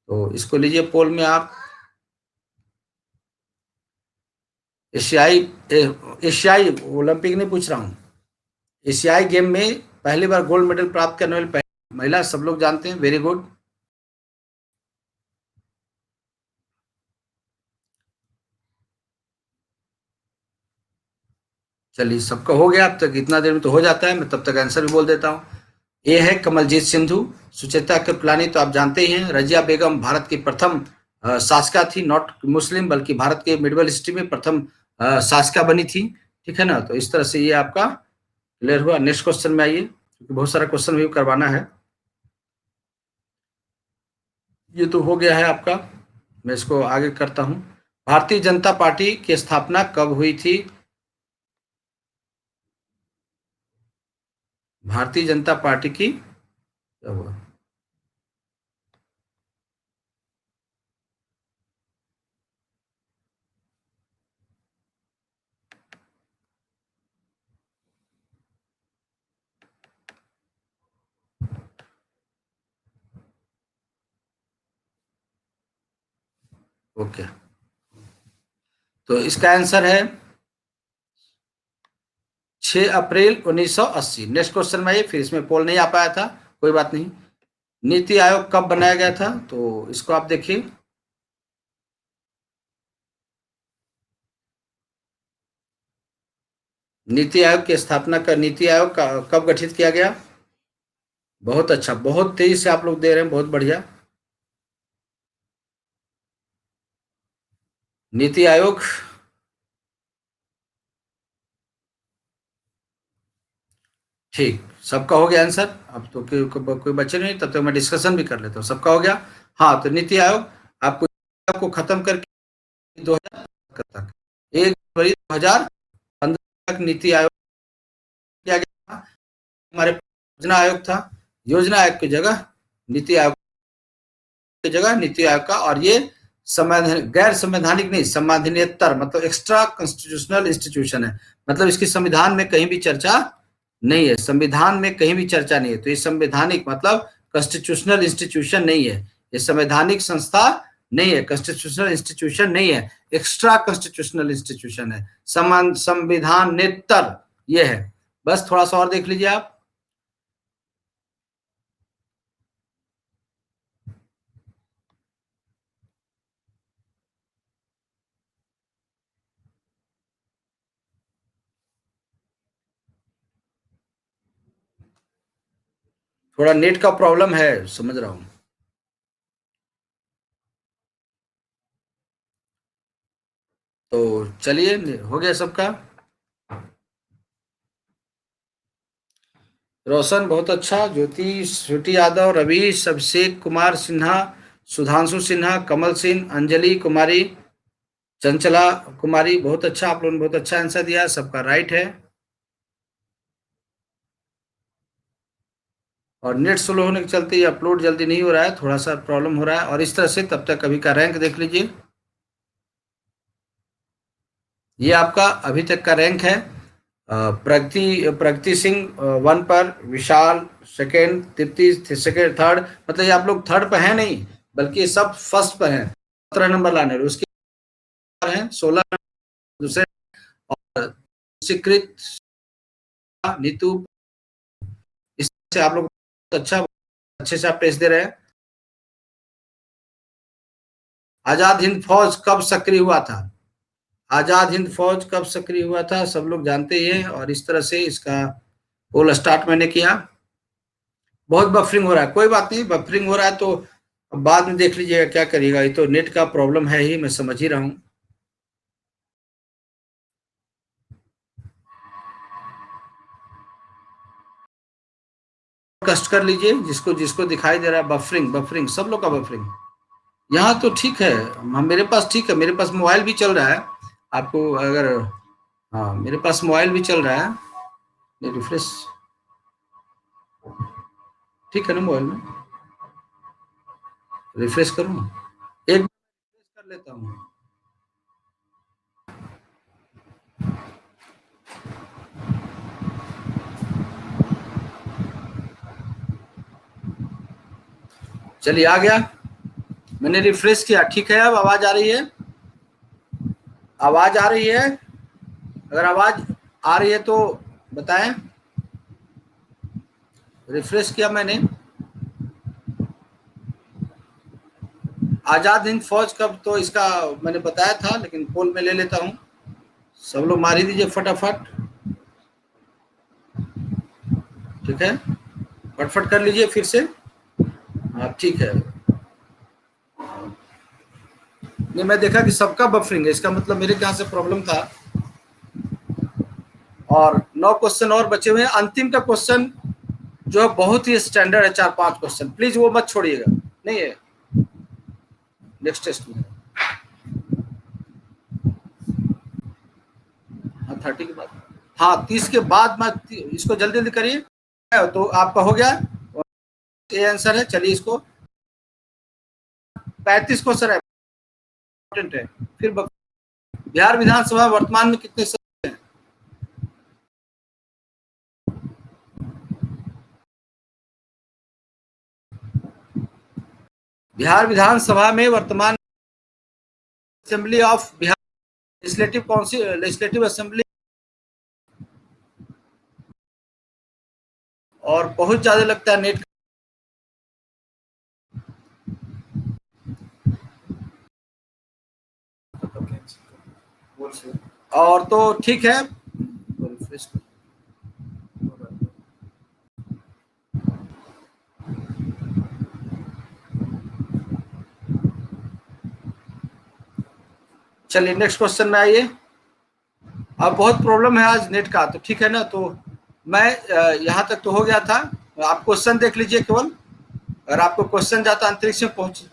तो इसको लीजिए पोल में आप। एशियाई एशियाई ओलंपिक नहीं पूछ रहा हूँ, एशियाई गेम में पहली बार गोल्ड मेडल प्राप्त करने वाली पहली महिला, सब लोग जानते हैं, वेरी गुड। चलिए, सबका हो गया अब तक, इतना देर में तो हो जाता है, मैं तब तक आंसर भी बोल देता हूँ। ये है कमलजीत सिंधु। सुचेता कृपलानी तो आप जानते ही हैं। रजिया बेगम भारत की प्रथम शासका थी, नॉट मुस्लिम बल्कि भारत के मिडिवल हिस्ट्री में प्रथम शासका बनी थी। ठीक है ना, तो इस तरह से ये आपका क्लियर हुआ। नेक्स्ट क्वेश्चन में आइए, क्योंकि बहुत सारा क्वेश्चन भी करवाना है। ये तो हो गया है आपका, मैं इसको आगे करता हूँ। भारतीय जनता पार्टी की स्थापना कब हुई थी? भारतीय जनता पार्टी की क्या हुआ? ओके, तो इसका आंसर है 6 अप्रैल 1980। नेक्स्ट क्वेश्चन में आइए, फिर इसमें पोल नहीं आ पाया था, कोई बात नहीं। नीति आयोग कब बनाया गया था? तो इसको आप देखिए। नीति आयोग की स्थापना का, नीति आयोग का कब गठित किया गया? बहुत अच्छा, बहुत तेजी से आप लोग दे रहे हैं, बहुत बढ़िया। नीति आयोग, ठीक, सबका हो गया आंसर। अब तो कोई बच्चे नहीं, तब तक मैं डिस्कशन भी कर लेता हूँ। सबका हो गया। हाँ, तो नीति आयोग आपको आपको खत्म करके 2000 तक, 1 जनवरी 2015 तक नीति आयोग किया गया था। हमारे योजना आयोग था, योजना आयोग की जगह नीति आयोग की जगह नीति आयोग का। और ये गैर संवैधानिक नहीं, संवैधानियतर मतलब एक्स्ट्रा कॉन्स्टिट्यूशनल इंस्टीट्यूशन है। मतलब इसकी संविधान में कहीं भी चर्चा नहीं है, संविधान में कहीं भी चर्चा नहीं है। तो ये संवैधानिक मतलब कॉन्स्टिट्यूशनल इंस्टीट्यूशन नहीं है, ये संवैधानिक संस्था नहीं है, कॉन्स्टिट्यूशनल इंस्टीट्यूशन नहीं है, एक्स्ट्रा कॉन्स्टिट्यूशनल इंस्टीट्यूशन है, संविधानेतर ये है। बस थोड़ा सा और देख लीजिए आप। थोड़ा नेट का प्रॉब्लम है, समझ रहा हूँ। तो चलिए, हो गया सबका। रोशन बहुत अच्छा, ज्योति, श्रुति यादव, रवीश, अभिषेक कुमार सिन्हा, सुधांशु सिन्हा, कमल सिंह, अंजलि कुमारी, चंचला कुमारी, बहुत अच्छा, आप लोगों ने बहुत अच्छा आंसर दिया, सबका राइट है। और नेट स्लो होने के चलते ये अपलोड जल्दी नहीं हो रहा है, थोड़ा सा प्रॉब्लम हो रहा है। और इस तरह से तब तक अभी का रैंक देख लीजिए। ये आपका अभी तक का रैंक है। प्रगति प्रगति सिंह 1 पर, विशाल सेकेंड, तृप्ति सेकेंड, थर्ड, मतलब ये आप लोग थर्ड पर हैं नहीं, बल्कि ये सब फर्स्ट पर हैं। 17 नंबर लाने हैं, उसके हैं 16 दूसरे, और स्वीकृत, नीतू। इससे आप लोग अच्छा, अच्छे से आप टेस्ट दे रहे हैं। आजाद हिंद फौज कब सक्रिय हुआ था? आजाद हिंद फौज कब सक्रिय हुआ था, सब लोग जानते ही हैं। और इस तरह से इसका पोल स्टार्ट मैंने किया। बहुत बफरिंग हो रहा है, कोई बात नहीं, बफरिंग हो रहा है तो बाद में देख लीजिएगा, क्या करिएगा, ये तो नेट का प्रॉब्लम है ही, मैं समझ ही रहा हूँ। कष्ट कर लीजिए, जिसको जिसको दिखाई दे रहा है बफरिंग, बफरिंग सब लोग का बफरिंग। यहाँ तो ठीक है, मेरे पास ठीक है, मेरे पास मोबाइल भी चल रहा है। आपको अगर, हाँ मेरे पास मोबाइल भी चल रहा है, ये रिफ्रेश, ठीक है ना, मोबाइल में रिफ्रेश करूँ, एक रिफ्रेश कर लेता हूँ। चलिए, आ गया, मैंने रिफ्रेश किया, ठीक है, अब आवाज आ रही है। आवाज आ रही है? अगर आवाज आ रही है तो बताएं। रिफ्रेश किया मैंने। आजाद हिंद फौज कब, तो इसका मैंने बताया था, लेकिन पोल में ले लेता हूं। सब लोग मार ही दीजिए फटाफट। ठीक है, फटफट कर लीजिए फिर से। हाँ ठीक है। नहीं, मैं देखा कि सबका बफरिंग है, इसका मतलब मेरे यहाँ से प्रॉब्लम था। और 9 क्वेश्चन और बचे हुए हैं। अंतिम का क्वेश्चन जो है बहुत ही स्टैंडर्ड है, 4-5 क्वेश्चन, प्लीज वो मत छोड़िएगा। नहीं है नेक्स्ट टेस्ट में। हाँ 30 के बाद, हाँ 30 के बाद मैं इसको जल्दी जल्दी करिए। तो आपका हो गया, ये आंसर है। चलिए इसको 35 क्वेश्चन है, इंपॉर्टेंट है। फिर बिहार विधानसभा वर्तमान में कितने सदस्य हैं? बिहार विधानसभा में वर्तमान assembly of Bihar legislative council, legislative assembly, और बहुत ज्यादा लगता है नेट। और तो ठीक है, चलिए नेक्स्ट क्वेश्चन में आइए। अब बहुत प्रॉब्लम है आज नेट का, तो ठीक है ना। तो मैं यहाँ तक तो हो गया था। आप क्वेश्चन देख लीजिए केवल। अगर आपको क्वेश्चन जाता अंतरिक्ष में पहुंच,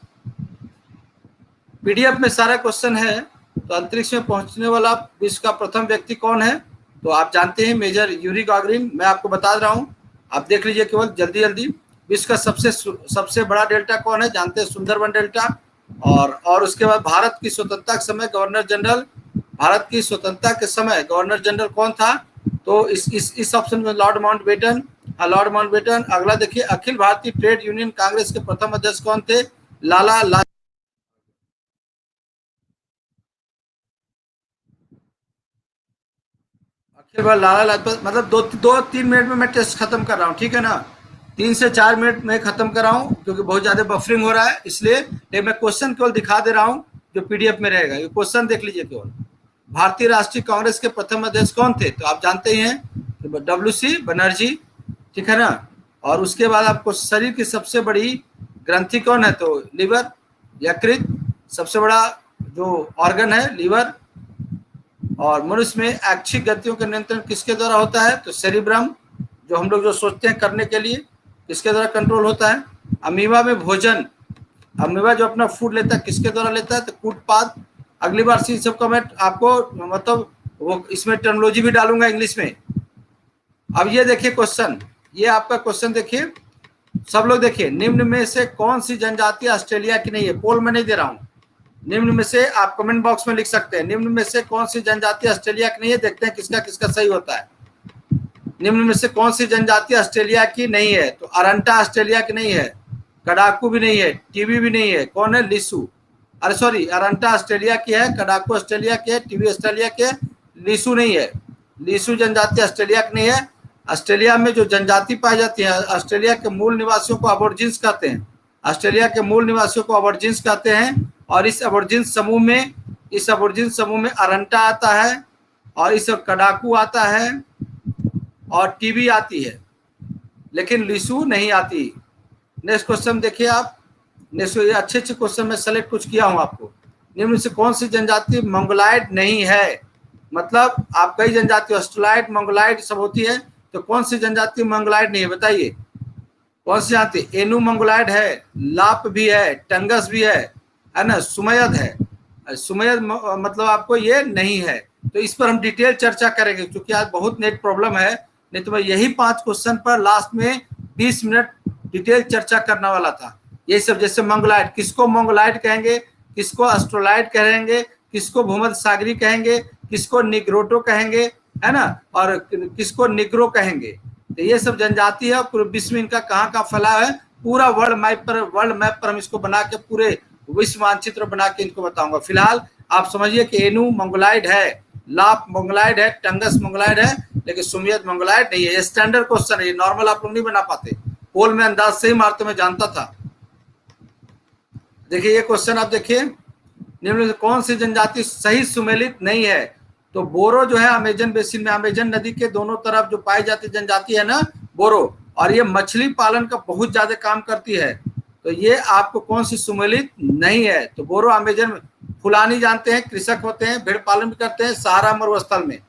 पीडीएफ में सारा क्वेश्चन है। तो अंतरिक्ष में पहुंचने वाला विश्व का प्रथम व्यक्ति कौन है? तो आप जानते हैं मेजर यूरी गागरिन। मैं आपको बता रहा हूँ, आप देख लीजिए केवल जल्दी जल्दी। विश्व का सबसे बड़ा डेल्टा कौन है? जानते हैं, सुंदरबन डेल्टा। और उसके बाद भारत की स्वतंत्रता के समय गवर्नर जनरल, भारत की स्वतंत्रता के समय गवर्नर जनरल कौन था? तो इस ऑप्शन में लॉर्ड माउंटबेटन। Lord Mountbatten. अगला देखिए, अखिल भारतीय ट्रेड यूनियन कांग्रेस के प्रथम अध्यक्ष कौन थे? लाला ला अखिल भारत लाला लाजपत। मतलब 2-3 मिनट में मैं टेस्ट खत्म कर रहा हूँ, ठीक है ना। 3 से 4 मिनट में खत्म कर रहा हूँ, क्योंकि बहुत ज्यादा बफरिंग हो रहा है, इसलिए मैं क्वेश्चन केवल दिखा दे रहा हूँ जो पीडीएफ में रहेगा। ये क्वेश्चन देख लीजिए केवल। भारतीय राष्ट्रीय कांग्रेस के प्रथम अध्यक्ष कौन थे? तो आप जानते ही हैं, डब्ल्यू.सी. बनर्जी। ठीक है ना। और उसके बाद आपको शरीर की सबसे बड़ी ग्रंथि कौन है? तो लीवर, यकृत। सबसे बड़ा जो ऑर्गन है लीवर। और मनुष्य में ऐच्छिक गतियों का नियंत्रण किसके द्वारा होता है? तो सेरिब्रम, जो हम लोग जो सोचते हैं करने के लिए, किसके द्वारा कंट्रोल होता है? अमीबा में भोजन, अमीबा जो अपना फूड लेता है किसके द्वारा लेता है? तो कूटपाद। अगली बार सी सबका मैं आपको मतलब वो इसमें टर्मिनोलॉजी भी डालूंगा इंग्लिश में। अब ये देखिए क्वेश्चन, ये आपका क्वेश्चन देखिए, सब लोग देखिए। निम्न में से कौन सी जनजाति ऑस्ट्रेलिया की नहीं है? पोल में नहीं दे रहा हूं। निम्न में से आप कमेंट बॉक्स में लिख सकते हैं, निम्न में से कौन सी जनजाति ऑस्ट्रेलिया की नहीं है। देखते हैं किसका किसका सही होता है। निम्न में से कौन सी जनजाति ऑस्ट्रेलिया की नहीं है? तो अरंटा ऑस्ट्रेलिया की नहीं है, कडाकू भी नहीं है, टीवी भी नहीं है। कौन है? लिसू। अरे सॉरी, अरंटा ऑस्ट्रेलिया की है, कडाकू ऑस्ट्रेलिया की है, टीवी ऑस्ट्रेलिया के, लिसू नहीं है। लिसू जनजाति ऑस्ट्रेलिया की नहीं है। ऑस्ट्रेलिया में जो जनजाति पाई जाती है, ऑस्ट्रेलिया के मूल निवासियों को अबोर्जिन्स कहते हैं। ऑस्ट्रेलिया के मूल निवासियों को अबोर्जिन्स कहते हैं। और इस अबोर्जिन्स समूह में अरंटा आता है, और इस कडाकू आता है, और टीबी आती है, लेकिन लिसू नहीं आती। नेक्स्ट क्वेश्चन देखिए आप। नेक्स्ट, ये अच्छे अच्छे क्वेश्चन में सेलेक्ट कुछ किया हूं आपको। निम्न से कौन सी जनजाति मंगोलाइड नहीं है? मतलब आप कई जनजाति ऑस्ट्रेलाइड, मंगोलाइड सब होती है, तो कौन सी जनजाति मंगोलाइड नहीं है? बताइए कौन सी जाति? एनु मंगोलाइड है, लाप भी है, टंगस भी है ना, सुमयद है। सुमयद मतलब आपको ये नहीं है। तो इस पर हम डिटेल चर्चा करेंगे, क्योंकि आज बहुत नेट प्रॉब्लम है। नहीं तो मैं यही 5 क्वेश्चन पर लास्ट में 20 मिनट डिटेल चर्चा करने वाला था। ये सब, जैसे मंगोलाइड, किसको मंगोलाइड कहेंगे, किसको अस्ट्रोलाइड कहेंगे, किसको भूमध्य सागरी कहेंगे, किसको निग्रोटो कहेंगे, है ना, और किसको निग्रो कहेंगे। तो ये सब जनजाति है, पूरे विश्व में इनका कहाँ कहाँ फैला है, पूरा वर्ल्ड मैप पर हम इसको बना के पूरे विश्व मानचित्र बना के इनको बताऊंगा। फिलहाल आप समझिए कि एनू मंगोलाइड है, लाप मंगोलाइड है, टंगस मंगोलाइड है, लेकिन सुमियत मंगोलाइड नहीं है। ये स्टैंडर्ड क्वेश्चन है, ये नॉर्मल आप लोग नहीं बना पाते। पोल में अंदाज से ही मारते, मैं जानता था। देखिए ये क्वेश्चन आप देखिए, निम्न में कौन सी जनजाति सही सुमेलित नहीं है? तो बोरो जो है अमेजन बेसिन में, अमेजन नदी के दोनों तरफ जो पाई जाती जनजाति है ना बोरो, और ये मछली पालन का बहुत ज्यादा काम करती है। तो ये आपको कौन सी सुमेलित नहीं है? तो बोरो अमेजन में। फुलानी जानते हैं, कृषक होते हैं, भेड़ पालन भी करते हैं सहारा मरुस्थल में।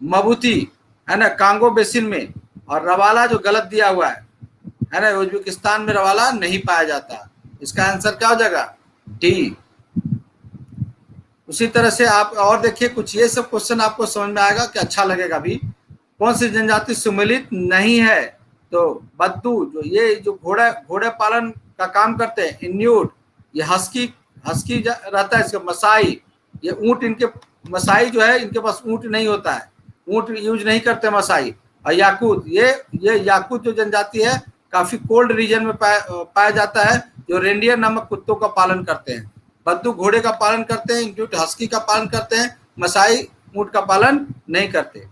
मबूती है ना कांगो बेसिन में। और रवाला जो गलत दिया हुआ है ना, उज्बेकिस्तान में रवाला नहीं पाया जाता। इसका आंसर क्या हो जाएगा? डी। उसी तरह से आप और देखिए, कुछ ये सब क्वेश्चन आपको समझ में आएगा कि अच्छा लगेगा भी। कौन सी जनजाति सुमेलित नहीं है? तो बद्दू, जो ये जो घोड़े पालन का काम करते हैं, इन्यूट, ये हस्की हस्की रहता है, इसका मसाई, ये ऊंट, इनके मसाई जो है इनके पास ऊंट नहीं होता है, ऊंट यूज नहीं करते मसाई। और याकूत, ये याकूत जो जनजाति है काफी कोल्ड रीजन में पाया जाता है, जो रेंडियर नामक कुत्तों का पालन करते हैं। बद्दू घोड़े का पालन करते हैं, इंट्यूट हस्की का पालन करते हैं, मसाई ऊंट का पालन नहीं करते।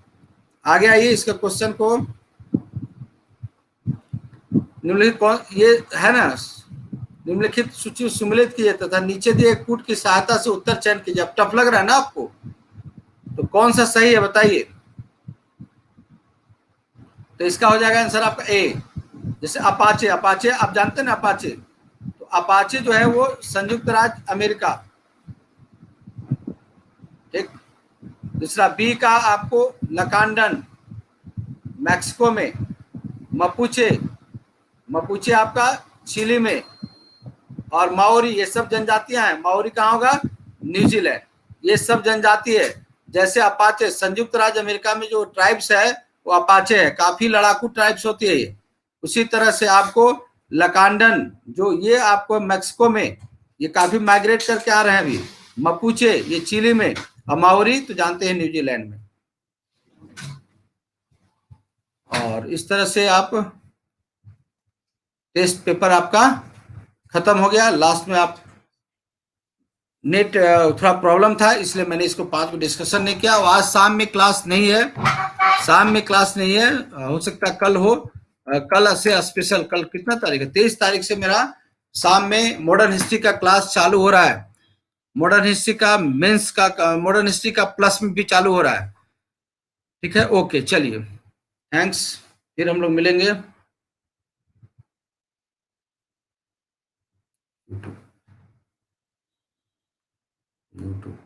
आगे आइए, इसका क्वेश्चन को निम्नलिखित कौन, ये है ना, निम्नलिखित सूची सुमेलित किए तथा नीचे दिए कूट की सहायता से उत्तर चयन कीजिए। अब टफ लग रहा है ना आपको, तो कौन सा सही है बताइए? तो इसका हो जाएगा आंसर आपका ए। जैसे अपाचे, अपाचे आप जानते हैं ना अपाचे, तो अपाचे जो है वो संयुक्त राज्य अमेरिका, ठीक। दूसरा बी का आपको लकांडन, मैक्सिको में। मपुचे, मपुचे आपका चिली में। और माओरी, ये सब जनजातियां हैं। माओरी कहाँ होगा? न्यूजीलैंड। ये सब जनजाति है। जैसे अपाचे संयुक्त राज्य अमेरिका में जो ट्राइब्स है वो अपाचे है, काफी लड़ाकू ट्राइब्स होती है ये। उसी तरह से आपको लकांडन, जो ये आपको मैक्सिको में, ये काफी माइग्रेट करके आ रहे हैं अभी। मपुचे ये चिली में, और माओरी तो जानते हैं न्यूजीलैंड में। और इस तरह से आप टेस्ट पेपर आपका खत्म हो गया। लास्ट में आप नेट थोड़ा प्रॉब्लम था, इसलिए मैंने इसको 5 को डिस्कशन नहीं किया। आज शाम में क्लास नहीं है, शाम में क्लास नहीं है, हो सकता है कल हो। कल से स्पेशल, कल कितना तारीख है? 23 तारीख से मेरा शाम में मॉडर्न हिस्ट्री का क्लास चालू हो रहा है। मॉडर्न हिस्ट्री का मेंस का, मॉडर्न हिस्ट्री का प्लस में भी चालू हो रहा है। ठीक है, ओके, चलिए, थैंक्स, फिर हम लोग मिलेंगे। यूट्यूब